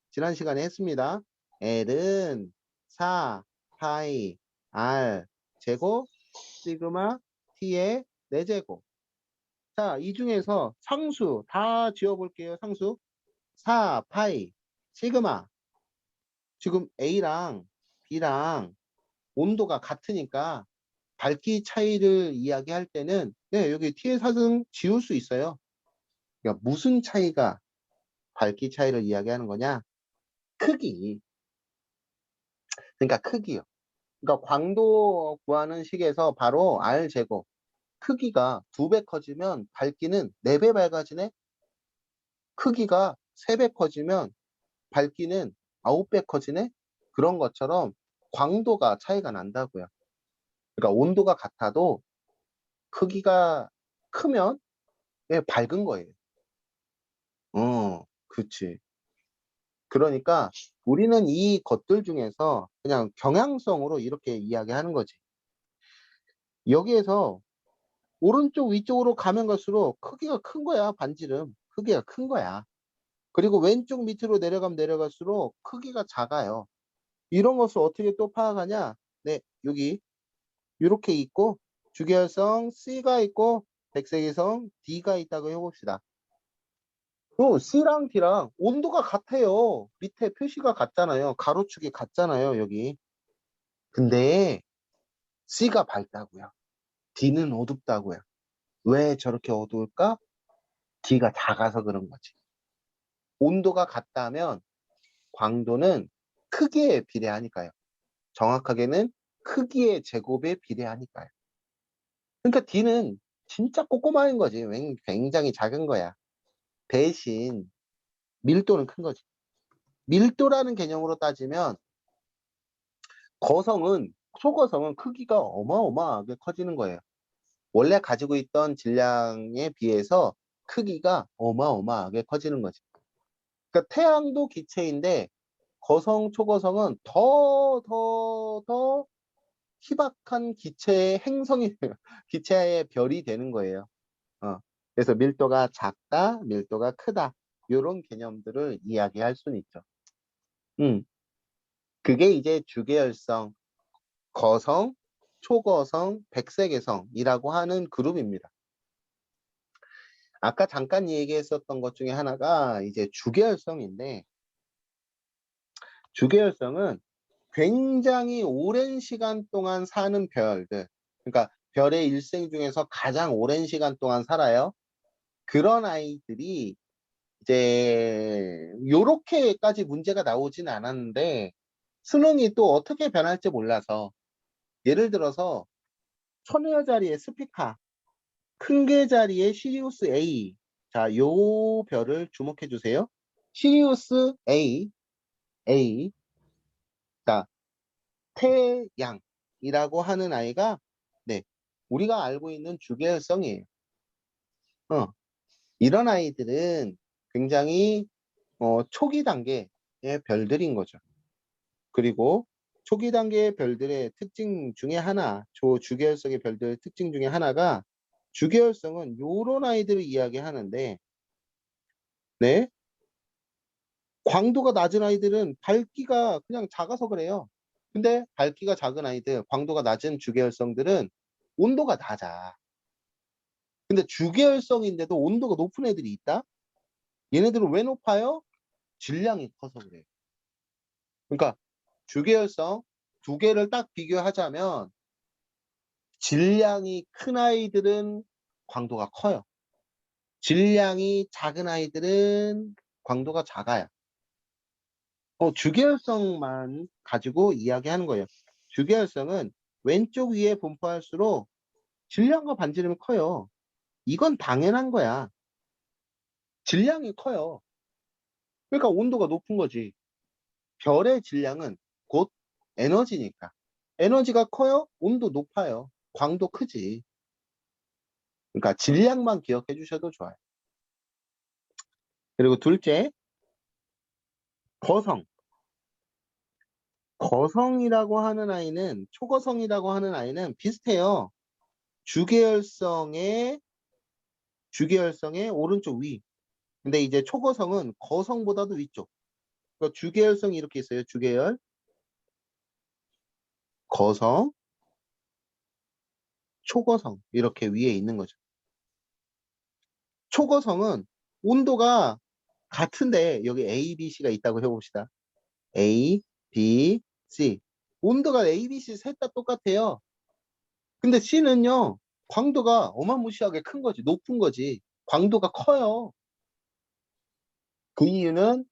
지난 시간에 했습니다. L은 4, 파이, R, 제곱, 시그마, T의 4제곱. 자, 이 중에서 상수 다 지워볼게요. 상수. 4, 파이, 시그마. 지금 A랑 B랑 온도가 같으니까 밝기 차이를 이야기할 때는 네, 여기 T의 4은 지울 수 있어요. 그러니까 무슨 차이가 밝기 차이를 이야기하는 거냐? 크기. 그러니까 크기요. 그러니까 광도 구하는 식에서 바로 R 제곱. 크기가 2배 커지면 밝기는 4배 밝아지네? 크기가 3배 커지면 밝기는 9배 커지네? 그런 것처럼 광도가 차이가 난다고요. 그러니까 온도가 같아도 크기가 크면 예, 밝은 거예요. 그치. 그러니까 우리는 이 것들 중에서 그냥 경향성으로 이렇게 이야기하는 거지. 여기에서 오른쪽 위쪽으로 가면 갈수록 크기가 큰 거야, 반지름. 크기가 큰 거야. 그리고 왼쪽 밑으로 내려가면 내려갈수록 크기가 작아요. 이런 것을 어떻게 또 파악하냐? 네, 여기 이렇게 있고 주계열성 C가 있고 백색의성 D가 있다고 해봅시다. 또 C랑 D랑 온도가 같아요. 밑에 표시가 같잖아요. 가로축이 같잖아요, 여기. 근데 C가 밝다고요. D는 어둡다고요. 왜 저렇게 어두울까? D가 작아서 그런 거지. 온도가 같다면 광도는 크기에 비례하니까요. 정확하게는 크기의 제곱에 비례하니까요. 그러니까 D는 진짜 꼬꼬마인 거지. 굉장히 작은 거야. 대신 밀도는 큰 거지. 밀도라는 개념으로 따지면 초거성은 크기가 어마어마하게 커지는 거예요. 원래 가지고 있던 질량에 비해서 크기가 어마어마하게 커지는 거지. 그러니까 태양도 기체인데 초거성은 더 희박한 기체의 행성이 기체의 별이 되는 거예요. 그래서 밀도가 작다, 밀도가 크다. 이런 개념들을 이야기할 수는 있죠. 그게 이제 주계열성, 거성, 초거성, 백색외성이라고 하는 그룹입니다. 아까 잠깐 얘기했었던 것 중에 하나가 이제 주계열성인데, 주계열성은 굉장히 오랜 시간 동안 사는 별들, 그러니까 별의 일생 중에서 가장 오랜 시간 동안 살아요. 그런 아이들이 이제 요렇게까지 문제가 나오진 않았는데 수능이 또 어떻게 변할지 몰라서 예를 들어서 천여 자리의 스피카, 큰 개 자리의 시리우스 A. 자, 요 별을 주목해 주세요. 시리우스 A. 자, 태양이라고 하는 아이가 네, 우리가 알고 있는 주계열성이에요. 이런 아이들은 굉장히 초기 단계의 별들인 거죠. 그리고 초기 단계의 별들의 특징 중에 하나, 주계열성의 별들의 특징 중에 하나가 주계열성은 요런 아이들을 이야기하는데 네, 광도가 낮은 아이들은 밝기가 그냥 작아서 그래요. 근데 밝기가 작은 아이들, 광도가 낮은 주계열성들은 온도가 낮아. 근데 주계열성인데도 온도가 높은 애들이 있다? 얘네들은 왜 높아요? 질량이 커서 그래요. 그러니까 주계열성 두 개를 딱 비교하자면 질량이 큰 아이들은 광도가 커요. 질량이 작은 아이들은 광도가 작아요. 주계열성만 가지고 이야기하는 거예요. 주계열성은 왼쪽 위에 분포할수록 질량과 반지름이 커요. 이건 당연한 거야. 질량이 커요. 그러니까 온도가 높은 거지. 별의 질량은 곧 에너지니까. 에너지가 커요? 온도 높아요. 광도 크지. 그러니까 질량만 기억해 주셔도 좋아요. 그리고 둘째, 거성. 거성이라고 하는 아이는, 초거성이라고 하는 아이는 비슷해요. 주계열성의 오른쪽 위. 근데 이제 초거성은 거성보다도 위쪽. 그러니까 주계열성이 이렇게 있어요. 주계열, 거성, 초거성 이렇게 위에 있는 거죠. 초거성은 온도가 같은데 여기 A, B, C가 있다고 해봅시다. A, B, C. 온도가 A, B, C 셋 다 똑같아요. 근데 C는요, 광도가 어마무시하게 큰 거지. 높은 거지. 광도가 커요. 그 이유는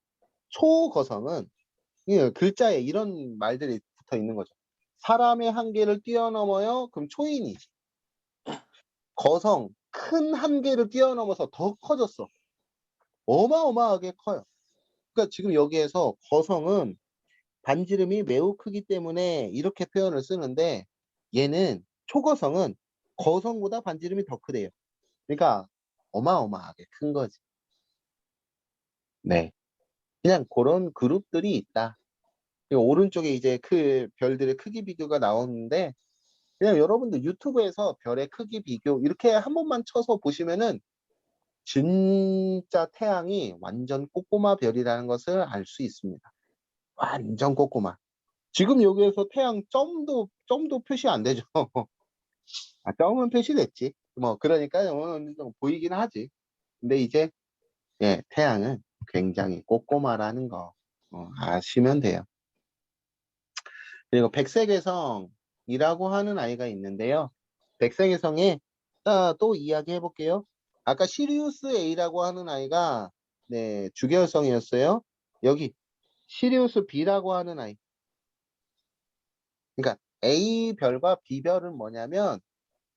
초거성은 글자에 이런 말들이 붙어 있는 거죠. 사람의 한계를 뛰어넘어요. 그럼 초인이지. 거성, 큰 한계를 뛰어넘어서 더 커졌어. 어마어마하게 커요. 그러니까 지금 여기에서 거성은 반지름이 매우 크기 때문에 이렇게 표현을 쓰는데 얘는 초거성은 거성보다 반지름이 더 크대요. 그러니까 어마어마하게 큰 거지. 네. 그냥 그런 그룹들이 있다. 그리고 오른쪽에 이제 그 별들의 크기 비교가 나오는데 그냥 여러분들 유튜브에서 별의 크기 비교 이렇게 한 번만 쳐서 보시면은 진짜 태양이 완전 꼬꼬마 별이라는 것을 알 수 있습니다. 완전 꼬꼬마. 지금 여기에서 태양 점도 표시 안 되죠. 아, 점은 표시됐지. 뭐 그러니까 어느 정도 보이긴 하지. 근데 이제 예, 태양은 굉장히 꼬꼬마라는 거 아시면 돼요. 그리고 백색외성이라고 하는 아이가 있는데요. 백색외성에 또 이야기해 볼게요. 아까 시리우스 A라고 하는 아이가 네, 주계열성이었어요. 여기 시리우스 B라고 하는 아이. 그러니까 A별과 B별은 뭐냐면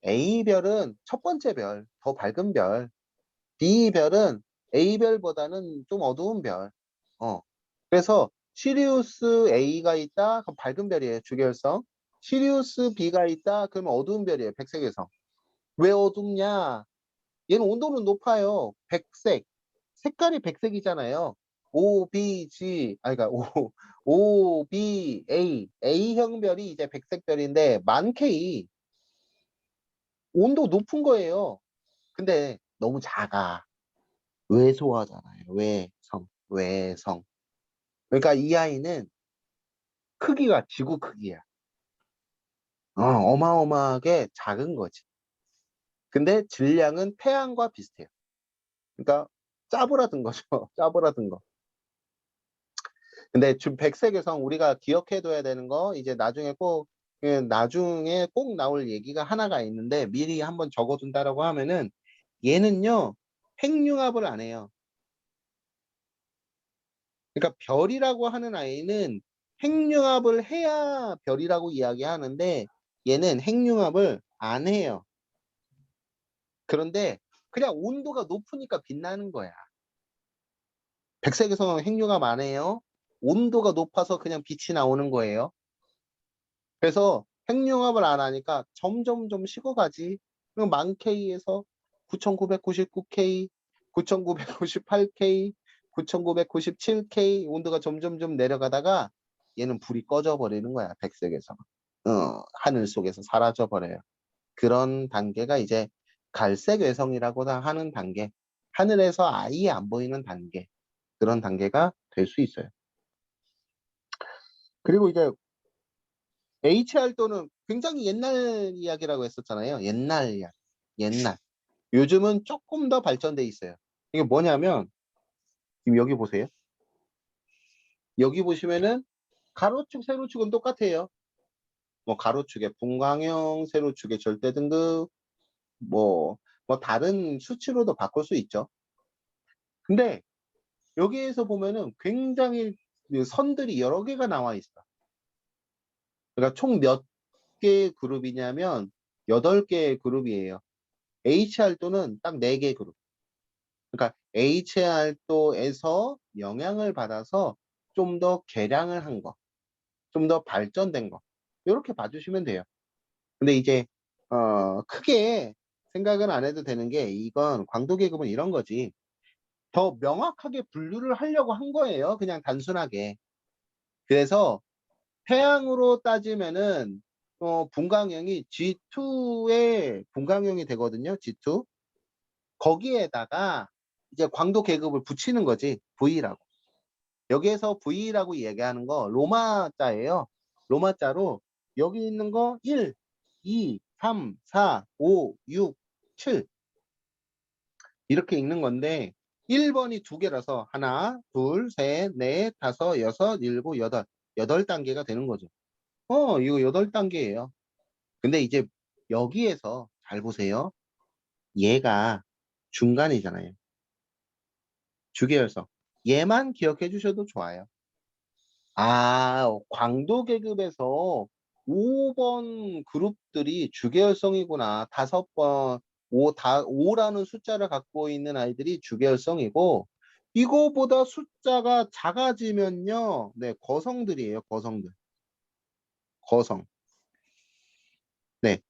A별은 첫 번째 별, 더 밝은 별. B별은 A별보다는 좀 어두운 별. 그래서 시리우스 A가 있다, 그럼 밝은 별이에요, 주계열성. 시리우스 B가 있다, 그러면 어두운 별이에요, 백색외성. 왜 어둡냐? 얘는 온도는 높아요. 백색. 색깔이 백색이잖아요. O, B, G, 그러니까 O, B, A. A형 별이 이제 백색별인데, 만 K. 온도 높은 거예요. 근데 너무 작아. 왜소하잖아요. 외성. 그러니까 이 아이는 크기가 지구 크기야. 어마어마하게 작은 거지. 근데 질량은 태양과 비슷해요. 그러니까 짜부라든 거죠. 짜부라든 거. 근데 지금 백색에서 우리가 기억해둬야 되는 거 이제 나중에 꼭 나올 얘기가 하나가 있는데 미리 한번 적어둔다라고 하면은 얘는요 핵융합을 안 해요. 그러니까 별이라고 하는 아이는 핵융합을 해야 별이라고 이야기하는데 얘는 핵융합을 안 해요. 그런데 그냥 온도가 높으니까 빛나는 거야. 백색에서는 핵융합 안 해요. 온도가 높아서 그냥 빛이 나오는 거예요. 그래서 핵융합을 안 하니까 점점 식어가지. 그럼 만 K에서 9999K, 9998K, 9997K 온도가 점점 내려가다가 얘는 불이 꺼져 버리는 거야. 백색에서. 하늘 속에서 사라져 버려요. 그런 단계가 이제 갈색 외성이라고 하는 단계. 하늘에서 아예 안 보이는 단계. 그런 단계가 될 수 있어요. 그리고 이제 HR도는 굉장히 옛날 이야기라고 했었잖아요. 옛날 이야기. 옛날. 요즘은 조금 더 발전돼 있어요. 이게 뭐냐면 지금 여기 보세요. 여기 보시면은 가로축, 세로축은 똑같아요. 뭐 가로축의 분광형, 세로축의 절대등급, 뭐 다른 수치로도 바꿀 수 있죠. 근데 여기에서 보면은 굉장히 그 선들이 여러 개가 나와 있어. 그러니까 총 몇 개의 그룹이냐면 8개의 그룹이에요. HR도는 딱 4개의 그룹. 그러니까 HR도에서 영향을 받아서 좀 더 개량을 한 거, 좀 더 발전된 거. 이렇게 봐주시면 돼요. 근데 이제 크게 생각은 안 해도 되는 게 이건 광도 계급은 이런 거지. 더 명확하게 분류를 하려고 한 거예요. 그냥 단순하게. 그래서 태양으로 따지면은 분광형이 G2의 분광형이 되거든요. G2. 거기에다가 이제 광도 계급을 붙이는 거지. V라고. 여기에서 V라고 얘기하는 거 로마자예요. 로마자로 여기 있는 거 1, 2, 3, 4, 5, 6, 7 이렇게 읽는 건데 1번이 두 개라서 하나, 둘, 셋, 넷, 다섯, 여섯, 일곱, 여덟. 8단계가 되는 거죠. 이거 8단계예요. 근데 이제 여기에서 잘 보세요. 얘가 중간이잖아요. 주계열성. 얘만 기억해 주셔도 좋아요. 광도 계급에서 5번 그룹들이 주계열성이구나. 5번, 5라는 숫자를 갖고 있는 아이들이 주계열성이고, 이거보다 숫자가 작아지면요. 네, 거성들이에요, 거성들. 거성. 네.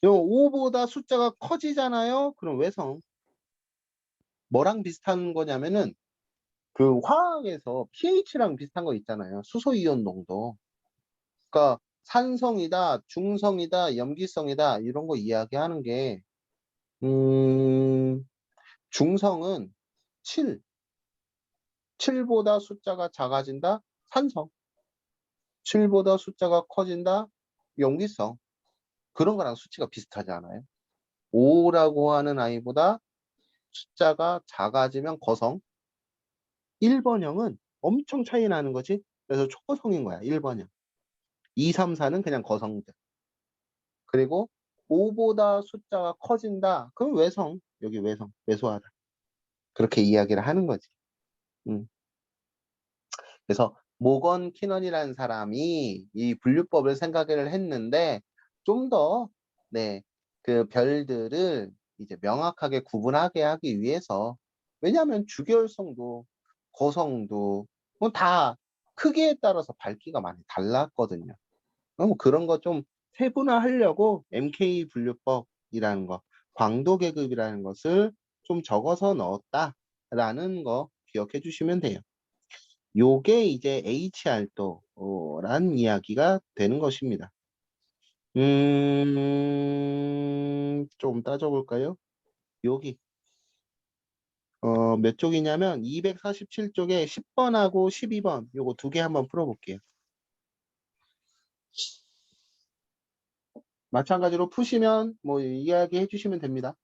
요 5보다 숫자가 커지잖아요. 그럼 외성. 뭐랑 비슷한 거냐면은, 그 화학에서 pH랑 비슷한 거 있잖아요. 수소이온 농도. 그러니까 산성이다, 중성이다, 염기성이다 이런 거 이야기하는 게 중성은 7, 7보다 숫자가 작아진다, 산성. 7보다 숫자가 커진다, 염기성. 그런 거랑 수치가 비슷하지 않아요? 5라고 하는 아이보다 숫자가 작아지면 거성. 1번형은 엄청 차이 나는 거지. 그래서 초거성인 거야, 1번형. 2, 3, 4는 그냥 거성들. 그리고 5보다 숫자가 커진다. 그럼 외성. 여기 외성. 외소하다. 그렇게 이야기를 하는 거지. 음. 그래서 모건 키넌이라는 사람이 이 분류법을 생각을 했는데 좀 더, 네, 그 별들을 이제 명확하게 구분하게 하기 위해서 왜냐하면 주계열성도 거성도 뭐다 크기에 따라서 밝기가 많이 달랐거든요. 그런 거 좀 세분화하려고 MK 분류법이라는 거, 광도 계급이라는 것을 좀 적어서 넣었다라는 거 기억해 주시면 돼요. 요게 이제 HR도란 이야기가 되는 것입니다. 좀 따져볼까요? 여기 몇 쪽이냐면 247쪽에 10번하고 12번 요거 두 개 한번 풀어볼게요. 마찬가지로 푸시면 뭐 이야기해 주시면 됩니다.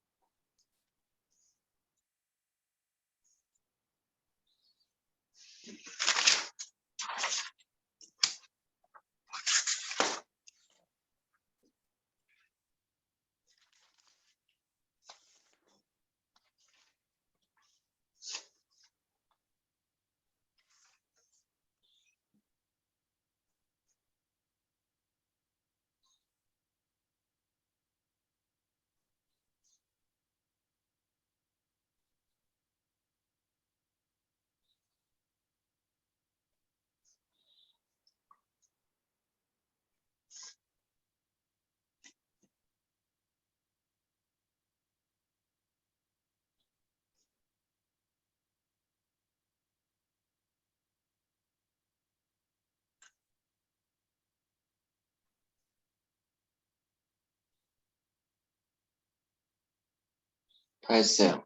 다 했어요.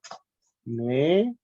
네.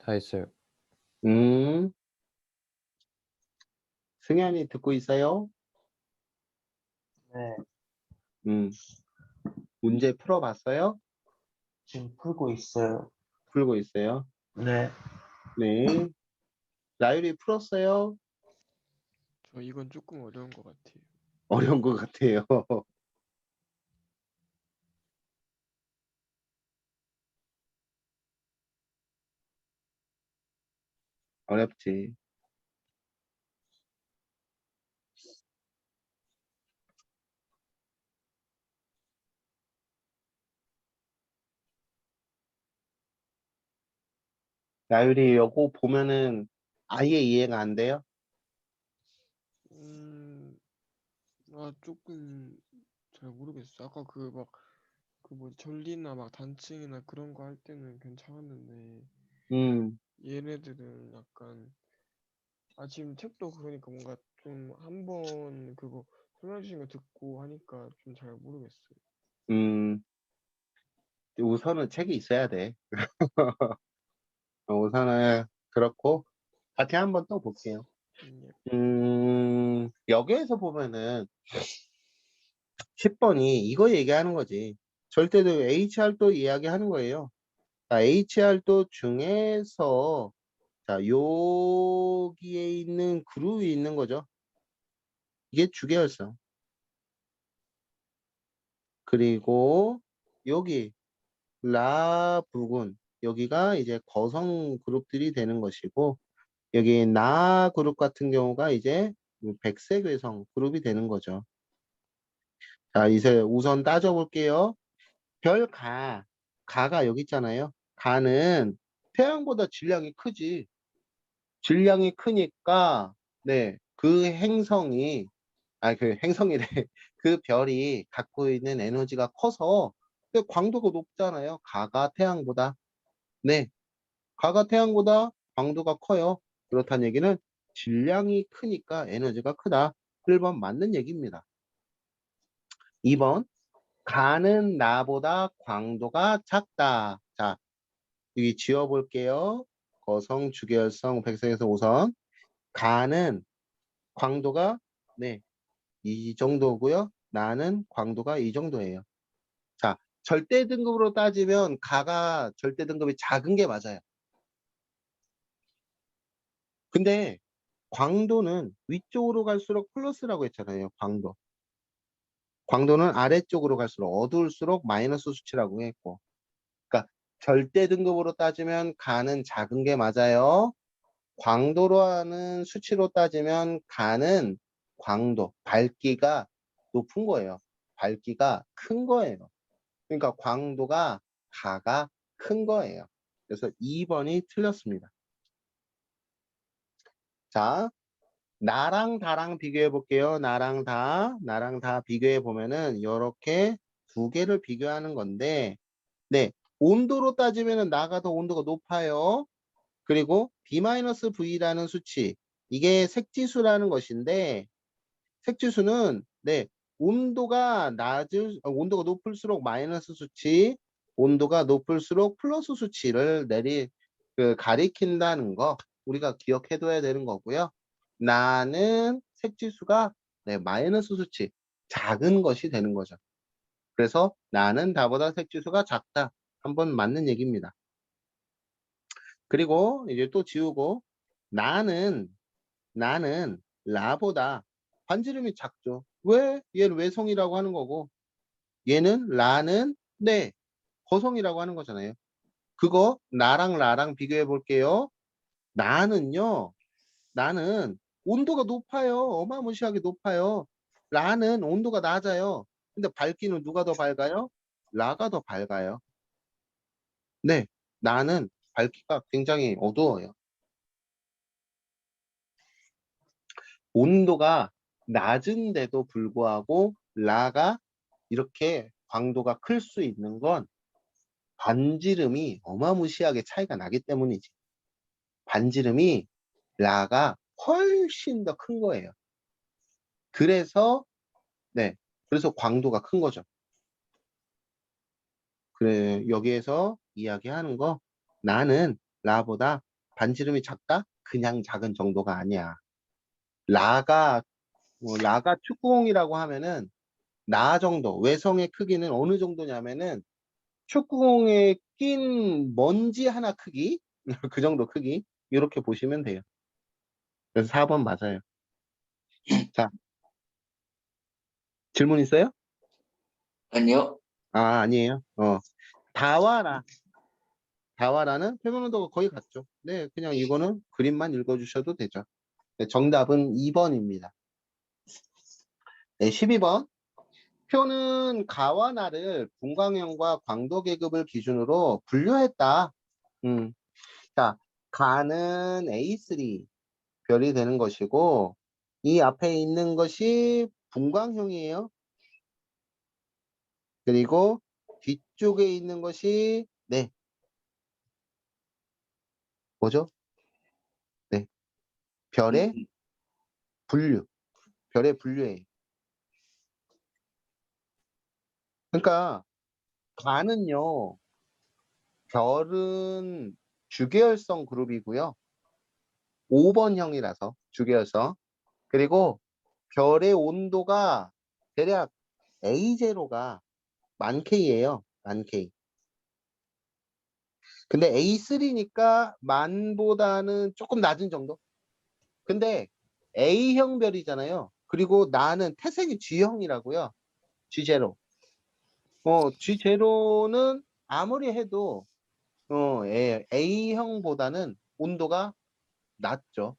다 했어요. 음, 승현이 듣고 있어요? 네, 음, 문제 풀어봤어요? 지금 풀고 있어요. 풀고 있어요? 네, 네. 라율이 풀었어요? 저 이건 조금 어려운 것 같아요. 어려운 것 같아요. 어렵지. 나율이 요거 보면은 아예 이해가 안 돼요? 조금 잘 모르겠어요. 아까 그 막 그 뭐 전리나 막 단층이나 그런 거 할 때는 괜찮았는데 음, 얘네들은 약간 지금 책도 그러니까 뭔가 좀 한번 그거 설명해 주신 거 듣고 하니까 좀 잘 모르겠어요. 음, 우선은 책이 있어야 돼. 우선은 그렇고, 같이 한번 또 볼게요. 예. 여기에서 보면은 10번이 이거 얘기하는 거지. 절대도 HR도 이야기하는 거예요. 자, HR도 중에서, 자, 여기에 있는 그룹이 있는 거죠. 이게 주계열성. 그리고 여기 라 부근 여기가 이제 거성 그룹들이 되는 것이고 여기 나 그룹 같은 경우가 이제 백색외성 그룹이 되는 거죠. 자, 이제 우선 따져볼게요. 가가 여기 있잖아요. 가는 태양보다 질량이 크지. 질량이 크니까 네, 그 행성이 그 행성이래. 그 별이 갖고 있는 에너지가 커서 그 광도가 높잖아요. 가가 태양보다. 네, 가가 태양보다 광도가 커요. 그렇다는 얘기는 질량이 크니까 에너지가 크다. 1번 맞는 얘기입니다. 2번, 가는 나보다 광도가 작다. 자, 여기 지워볼게요. 거성, 주계열성, 백색에서 우선. 가는 광도가, 네, 이 정도고요. 나는 광도가 이 정도예요. 자, 절대 등급으로 따지면 가가 절대 등급이 작은 게 맞아요. 근데 광도는 위쪽으로 갈수록 플러스라고 했잖아요. 광도. 광도는 아래쪽으로 갈수록 어두울수록 마이너스 수치라고 했고. 그러니까 절대 등급으로 따지면 가는 작은 게 맞아요. 광도로 하는 수치로 따지면 가는 광도, 밝기가 높은 거예요. 밝기가 큰 거예요. 그러니까 광도가 가가 큰 거예요. 그래서 2번이 틀렸습니다. 자, 나랑 다랑 비교해 볼게요. 나랑 다 비교해 보면은 이렇게 두 개를 비교하는 건데, 네, 온도로 따지면은 나가 더 온도가 높아요. 그리고 B-V라는 수치, 이게 색지수라는 것인데, 색지수는 네, 온도가 높을수록 마이너스 수치, 온도가 높을수록 플러스 수치를 가리킨다는 거 우리가 기억해둬야 되는 거고요. 나는 색지수가 네, 마이너스 수치, 작은 것이 되는 거죠. 그래서 나는 나보다 색지수가 작다. 한번 맞는 얘기입니다. 그리고 이제 또 지우고 나는 라보다 반지름이 작죠. 왜? 얘는 외성이라고 하는 거고 얘는 라는 네 거성이라고 하는 거잖아요. 그거 나랑 라랑 비교해 볼게요. 나는요. 나는 온도가 높아요. 어마무시하게 높아요. 라는 온도가 낮아요. 근데 밝기는 누가 더 밝아요? 라가 더 밝아요. 네. 나는 밝기가 굉장히 어두워요. 온도가 낮은데도 불구하고 라가 이렇게 광도가 클 수 있는 건 반지름이 어마무시하게 차이가 나기 때문이지. 반지름이 라가 훨씬 더 큰 거예요. 그래서 네, 그래서 광도가 큰 거죠. 그래, 여기에서 이야기하는 거 나는 라보다 반지름이 작다? 그냥 작은 정도가 아니야. 라가 라가 축구공이라고 하면은 나 정도, 외성의 크기는 어느 정도냐면은 축구공에 낀 먼지 하나 크기? 그 정도 크기? 이렇게 보시면 돼요. 그래서 4번 맞아요. 자, 질문 있어요? 아니요. 아니에요. 다와라. 다와라는 표면 온도가 거의 같죠. 네, 그냥 이거는 그림만 읽어주셔도 되죠. 네, 정답은 2번입니다. 네, 12번. 표는 가와 나를 분광형과 광도 계급을 기준으로 분류했다. 자, 가는 A3 별이 되는 것이고, 이 앞에 있는 것이 분광형이에요. 그리고 뒤쪽에 있는 것이, 네, 뭐죠? 네, 별의 분류. 별의 분류예요. 그러니까, 가는요, 별은 주계열성 그룹이고요. 5번형이라서 주계열성. 그리고 별의 온도가 대략 A0가 만 K예요. 만 K. 근데 A3니까 만보다는 조금 낮은 정도? 근데 A형 별이잖아요. 그리고 나는 태생이 G형이라고요. G0. G0는 아무리 해도 A형보다는 온도가 낮죠.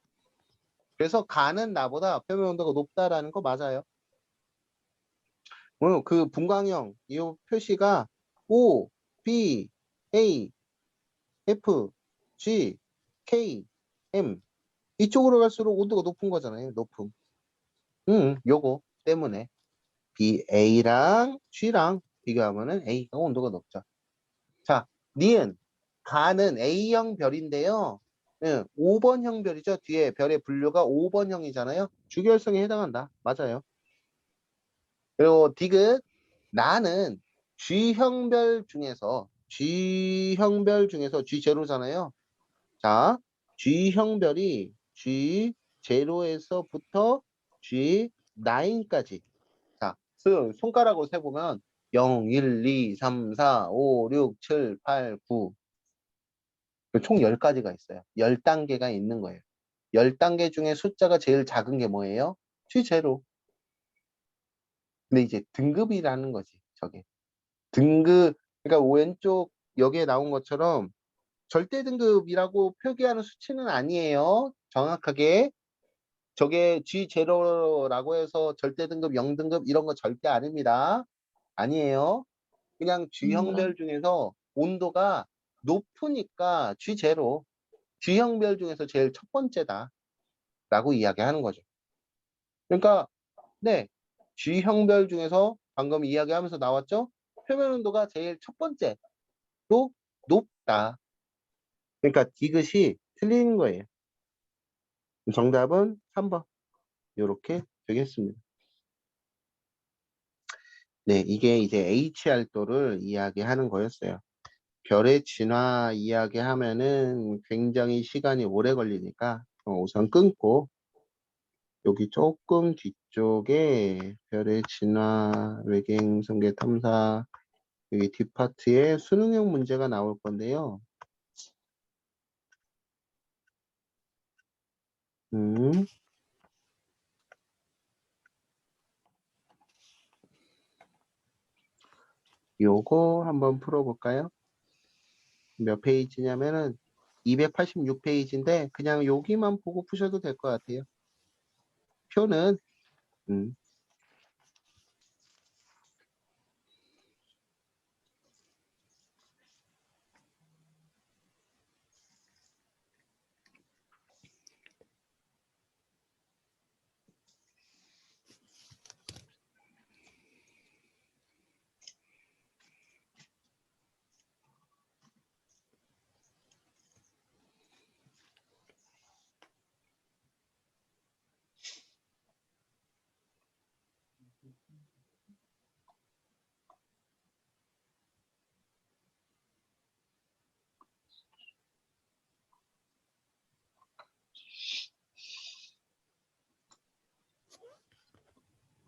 그래서 가는 나보다 표면 온도가 높다라는 거 맞아요. 그 분광형 이 표시가 O, B, A, F, G, K, M 이쪽으로 갈수록 온도가 높은 거잖아요. 높음. 요거 때문에 B, A랑 G랑 비교하면은 A가 온도가 높죠. 자, 니은 가는 A형 별인데요. 5번형 별이죠. 뒤에 별의 분류가 5번형이잖아요. 주결성에 해당한다. 맞아요. 그리고 디귿 나는 G형별 중에서 G0잖아요. 자, G형별이 G0에서부터 G9까지. 자, 손가락으로 세보면 0, 1, 2, 3, 4, 5, 6, 7, 8, 9. 총 10가지가 있어요. 10단계가 있는 거예요. 10단계 중에 숫자가 제일 작은 게 뭐예요? G0. 근데 이제 등급이라는 거지, 저게. 등급, 그러니까 왼쪽 여기에 나온 것처럼 절대 등급이라고 표기하는 수치는 아니에요. 정확하게. 저게 G0라고 해서 절대 등급, 0등급 이런 거 절대 아닙니다. 아니에요. 그냥 G형별 중에서 온도가 높으니까 G0. G형별 중에서 제일 첫 번째다. 라고 이야기하는 거죠. 그러니까, 네. G형별 중에서 방금 이야기하면서 나왔죠? 표면 온도가 제일 첫 번째로 높다. 그러니까 디귿이 틀린 거예요. 정답은 3번. 이렇게 되겠습니다. 네, 이게 이제 HR도를 이야기하는 거였어요. 별의 진화 이야기하면은 굉장히 시간이 오래 걸리니까 우선 끊고 여기 조금 뒤쪽에 별의 진화, 외계행 성계 탐사 여기 뒷파트에 수능형 문제가 나올 건데요. 요거 한번 풀어볼까요? 몇 페이지냐면은 286페이지인데 그냥 여기만 보고 푸셔도 될 것 같아요. 표는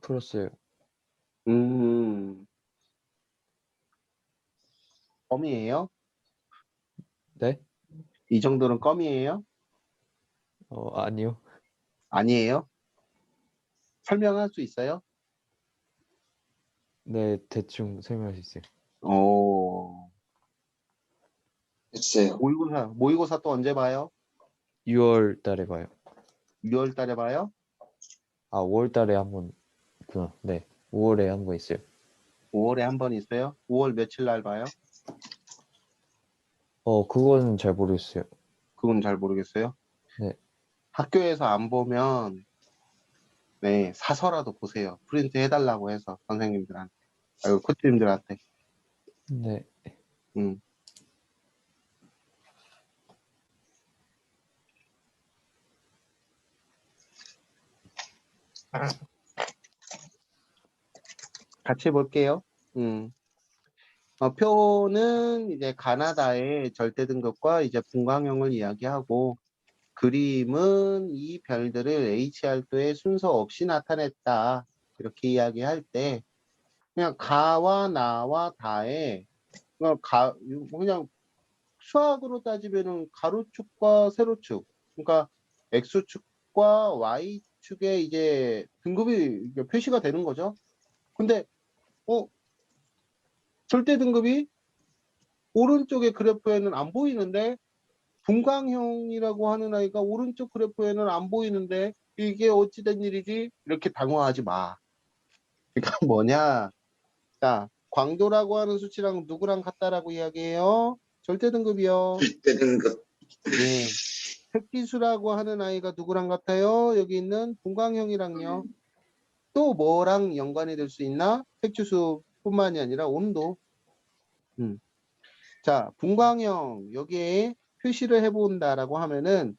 풀었어요. 껌이에요? 네? 이 정도는 껌이에요? 아니요. 아니에요? 설명할 수 있어요? 네, 대충 설명할 수 있어요. 오, 했어요. 모의고사 또 언제 봐요? 6월 달에 봐요. 6월 달에 봐요? 아, 5월 달에 한 번 있구나. 네, 5월에 한 번 있어요. 5월에 한 번 있어요? 5월 며칠 날 봐요? 그거는 잘 모르겠어요. 그건 잘 모르겠어요. 네. 학교에서 안 보면 네, 사서라도 보세요. 프린트 해달라고 해서 선생님들한테, 아이고 코치님들한테. 네, 음. 같이 볼게요. 표는 이제 가나다의 절대 등급과 이제 분광형을 이야기하고, 그림은 이 별들을 HR도의 순서 없이 나타냈다. 이렇게 이야기할 때, 그냥 가와 나와 다에, 그냥 수학으로 따지면은 가로축과 세로축, 그러니까 X축과 Y축의 이제 등급이 이게 표시가 되는 거죠. 근데, 절대 등급이 오른쪽의 그래프에는 안 보이는데, 분광형이라고 하는 아이가 오른쪽 그래프에는 안 보이는데, 이게 어찌된 일이지? 이렇게 당황하지 마. 그러니까 뭐냐? 자, 광도라고 하는 수치랑 누구랑 같다라고 이야기해요? 절대 등급이요. 되는 것. 예. 색지수라고 하는 아이가 누구랑 같아요? 여기 있는 분광형이랑요. 또 뭐랑 연관이 될 수 있나? 색지수뿐만이 아니라 온도. 음. 자, 분광형 여기에 표시를 해본다라고 하면은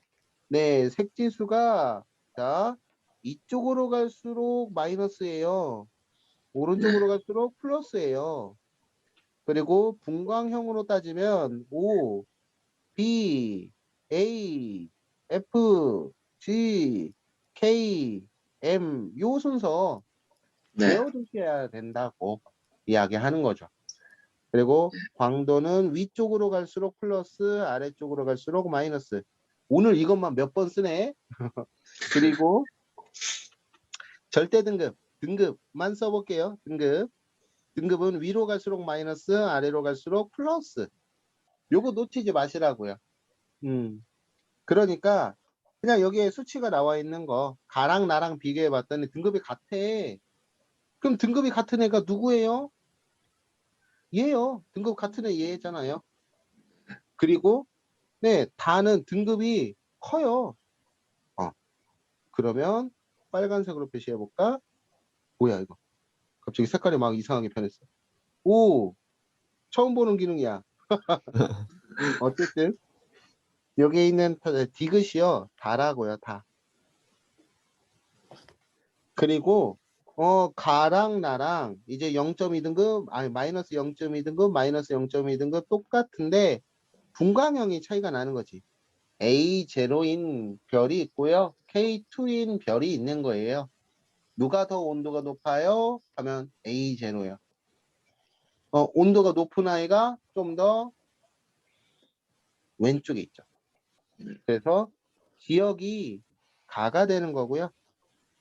네, 색지수가 자 이쪽으로 갈수록 마이너스예요. 오른쪽으로 갈수록 플러스예요. 그리고 분광형으로 따지면 O, B, A, F, G, K, M 요 순서 네. 외워두셔야 된다고 이야기하는 거죠. 그리고 광도는 위쪽으로 갈수록 플러스, 아래쪽으로 갈수록 마이너스. 오늘 이것만 몇 번 쓰네. 그리고 절대 등급만 써볼게요. 등급은 위로 갈수록 마이너스, 아래로 갈수록 플러스. 요거 놓치지 마시라고요. 그러니까 그냥 여기에 수치가 나와 있는 거 가랑 나랑 비교해 봤더니 등급이 같아. 그럼 등급이 같은 애가 누구예요? 얘요. 등급 같은 애 얘잖아요. 그리고 네, 다는 등급이 커요. 그러면 빨간색으로 표시해 볼까? 뭐야 이거? 갑자기 색깔이 막 이상하게 변했어. 오, 처음 보는 기능이야. 어쨌든 여기 있는 디귿이요. 다라고요, 다. 그리고 가랑 나랑 이제 0.2등급, 아니 마이너스 0.2등급, 마이너스 0.2등급 똑같은데 분광형이 차이가 나는 거지. A0인 별이 있고요. K2인 별이 있는 거예요. 누가 더 온도가 높아요? 하면 A0요. 온도가 높은 아이가 좀 더 왼쪽에 있죠. 그래서 기억이 가가 되는 거고요.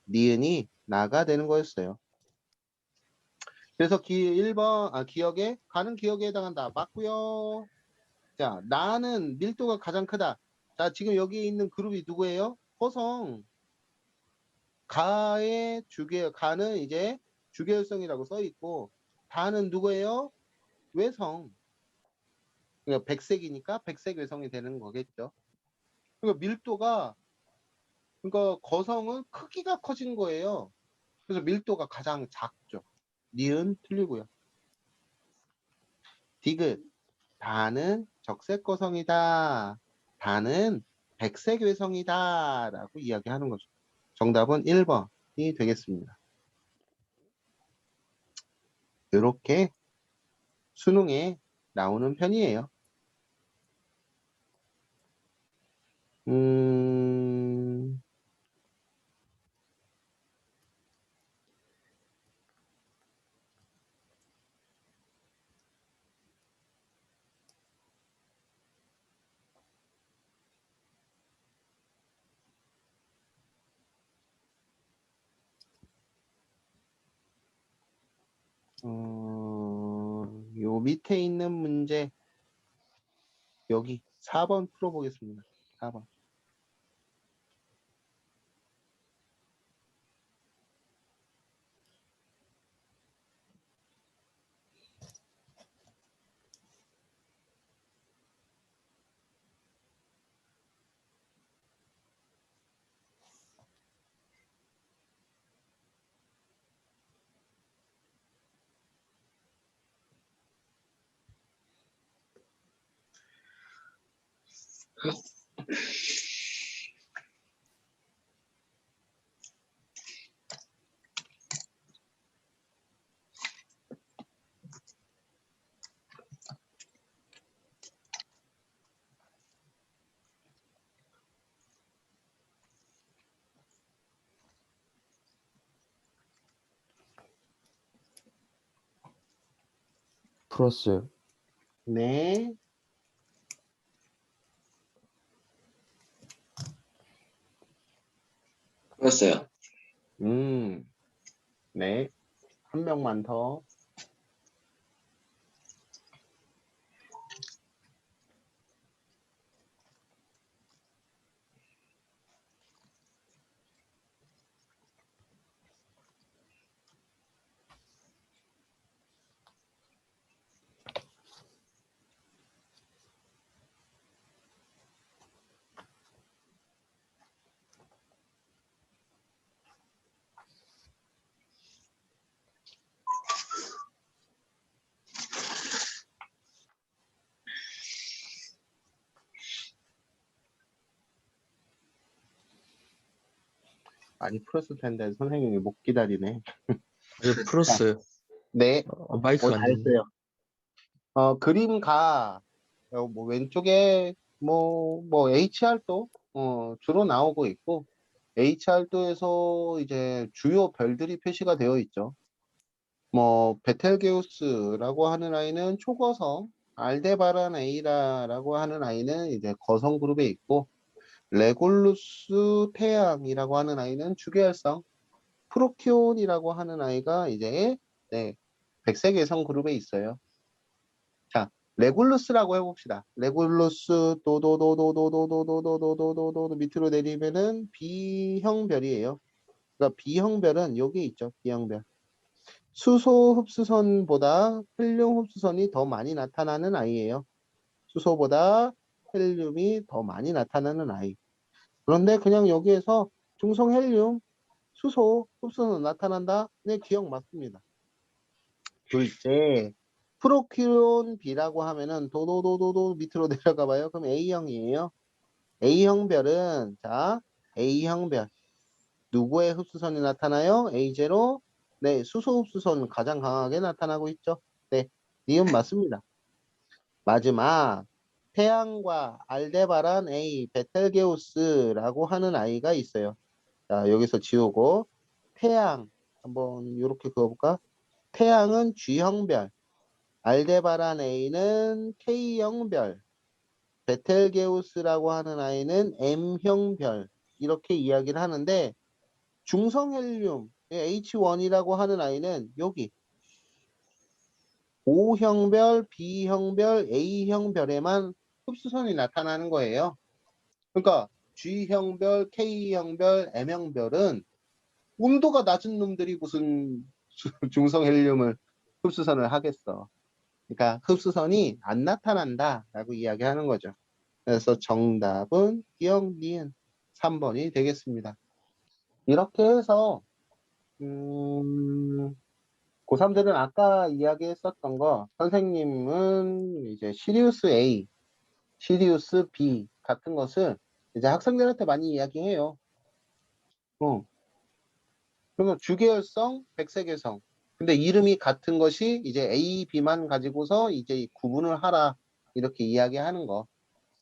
니은이 나가 되는 거였어요. 그래서 1번, 기억에, 가는 기억에 해당한다. 맞고요. 자, 나는 밀도가 가장 크다. 자, 지금 여기 있는 그룹이 누구예요? 호성. 가는 이제 주계열성이라고 써 있고, 다는 누구예요? 외성. 그러니까 백색이니까 백색 외성이 되는 거겠죠. 그러니까 밀도가, 그러니까 거성은 크기가 커진 거예요. 그래서 밀도가 가장 작죠. 니은 틀리고요. 디귿, 다는 적색 거성이다. 다는 백색 외성이다. 라고 이야기하는 거죠. 정답은 1번이 되겠습니다. 이렇게 수능에 나오는 편이에요. 음, 요 밑에 있는 문제 여기 4번 풀어보겠습니다. 4번. 풀었어요. 네. 풀었어요. 네. 한 명만 더. 많이 풀었을 텐데 선생님이 못 기다리네. 네, 풀었어요. 네. 마이크가 안 됐네. 잘했어요. 그림가 뭐 왼쪽에 뭐 HR도 주로 나오고 있고 HR도에서 이제 주요 별들이 표시가 되어 있죠. 뭐 베텔게우스라고 하는 아이는 초거성, 알데바란 에이라라고 하는 아이는 이제 거성 그룹에 있고 레골루스 태양이라고 하는 아이는 주계열성, 프로키온이라고 하는 아이가 이제 백색외성 그룹에 있어요. 자, 레굴루스라고 해봅시다. 레굴루스 도도도도도도도도도도도도 밑으로 내리면은 B형별이에요. 그러니까 B형별은 여기 있죠. B형별. 수소 흡수선보다 헬륨 흡수선이 더 많이 나타나는 아이예요. 수소보다 헬륨이 더 많이 나타나는 아이. 그런데 그냥 여기에서 중성 헬륨, 수소 흡수선 나타난다? 네, 기억 맞습니다. 둘째, 프로키론 B라고 하면은 도도도도도 밑으로 내려가 봐요. 그럼 A형이에요. A형별은 자, A형별 누구의 흡수선이 나타나요? A0. 네, 수소 흡수선 가장 강하게 나타나고 있죠. 네, 니은 맞습니다. 마지막 태양과 알데바란 A, 베텔게우스라고 하는 아이가 있어요. 자, 여기서 지우고 태양 한번 이렇게 그어볼까? 태양은 G형별, 알데바란 A는 K형별, 베텔게우스라고 하는 아이는 M형별 이렇게 이야기를 하는데 중성헬륨 H1이라고 하는 아이는 여기 O형별, B형별, A형별에만 흡수선이 나타나는 거예요. 그러니까 G형별, K형별, M형별은 온도가 낮은 놈들이 무슨 중성헬륨을 흡수선을 하겠어. 그러니까 흡수선이 안 나타난다라고 이야기하는 거죠. 그래서 정답은 기억 니은 3번이 되겠습니다. 이렇게 해서 고3들은 아까 이야기했었던 거 선생님은 이제 시리우스 A, 시리우스 B 같은 것을 이제 학생들한테 많이 이야기해요. 그러면 주계열성, 백색외성. 근데 이름이 같은 것이 이제 A, B만 가지고서 이제 구분을 하라 이렇게 이야기하는 거.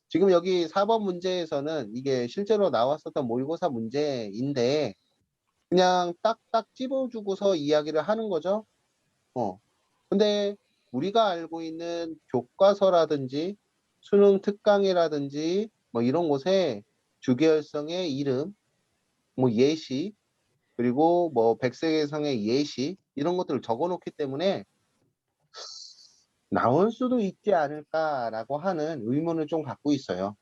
지금 여기 4번 문제에서는 이게 실제로 나왔었던 모의고사 문제인데 그냥 딱딱 찝어주고서 이야기를 하는 거죠. 근데 우리가 알고 있는 교과서라든지 수능 특강이라든지 뭐 이런 곳에 주계열성의 이름, 뭐 예시, 그리고 뭐 백색외성의 예시 이런 것들을 적어놓기 때문에 나올 수도 있지 않을까라고 하는 의문을 좀 갖고 있어요.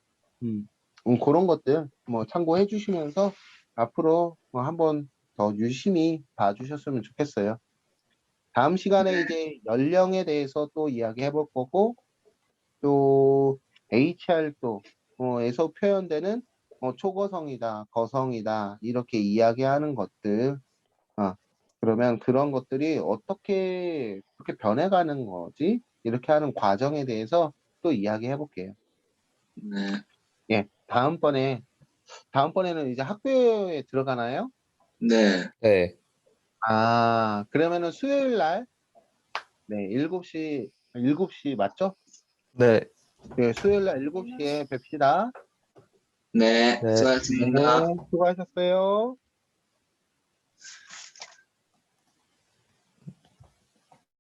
그런 것들 뭐 참고해 주시면서 앞으로 뭐 한번 더 유심히 봐주셨으면 좋겠어요. 다음 시간에 이제 연령에 대해서 또 이야기해 볼 거고, 또 HR도 에서 표현되는 초거성이다, 거성이다 이렇게 이야기하는 것들, 그러면 그런 것들이 어떻게 그렇게 변해가는 거지? 이렇게 하는 과정에 대해서 또 이야기해 볼게요. 네. 예, 다음번에는 이제 학교에 들어가나요? 네. 네. 그러면은 수요일 날, 네, 7시 맞죠? 네. 네, 수요일 날 7시에 뵙시다. 네. 네. 수고하셨습니다. 수고하셨어요.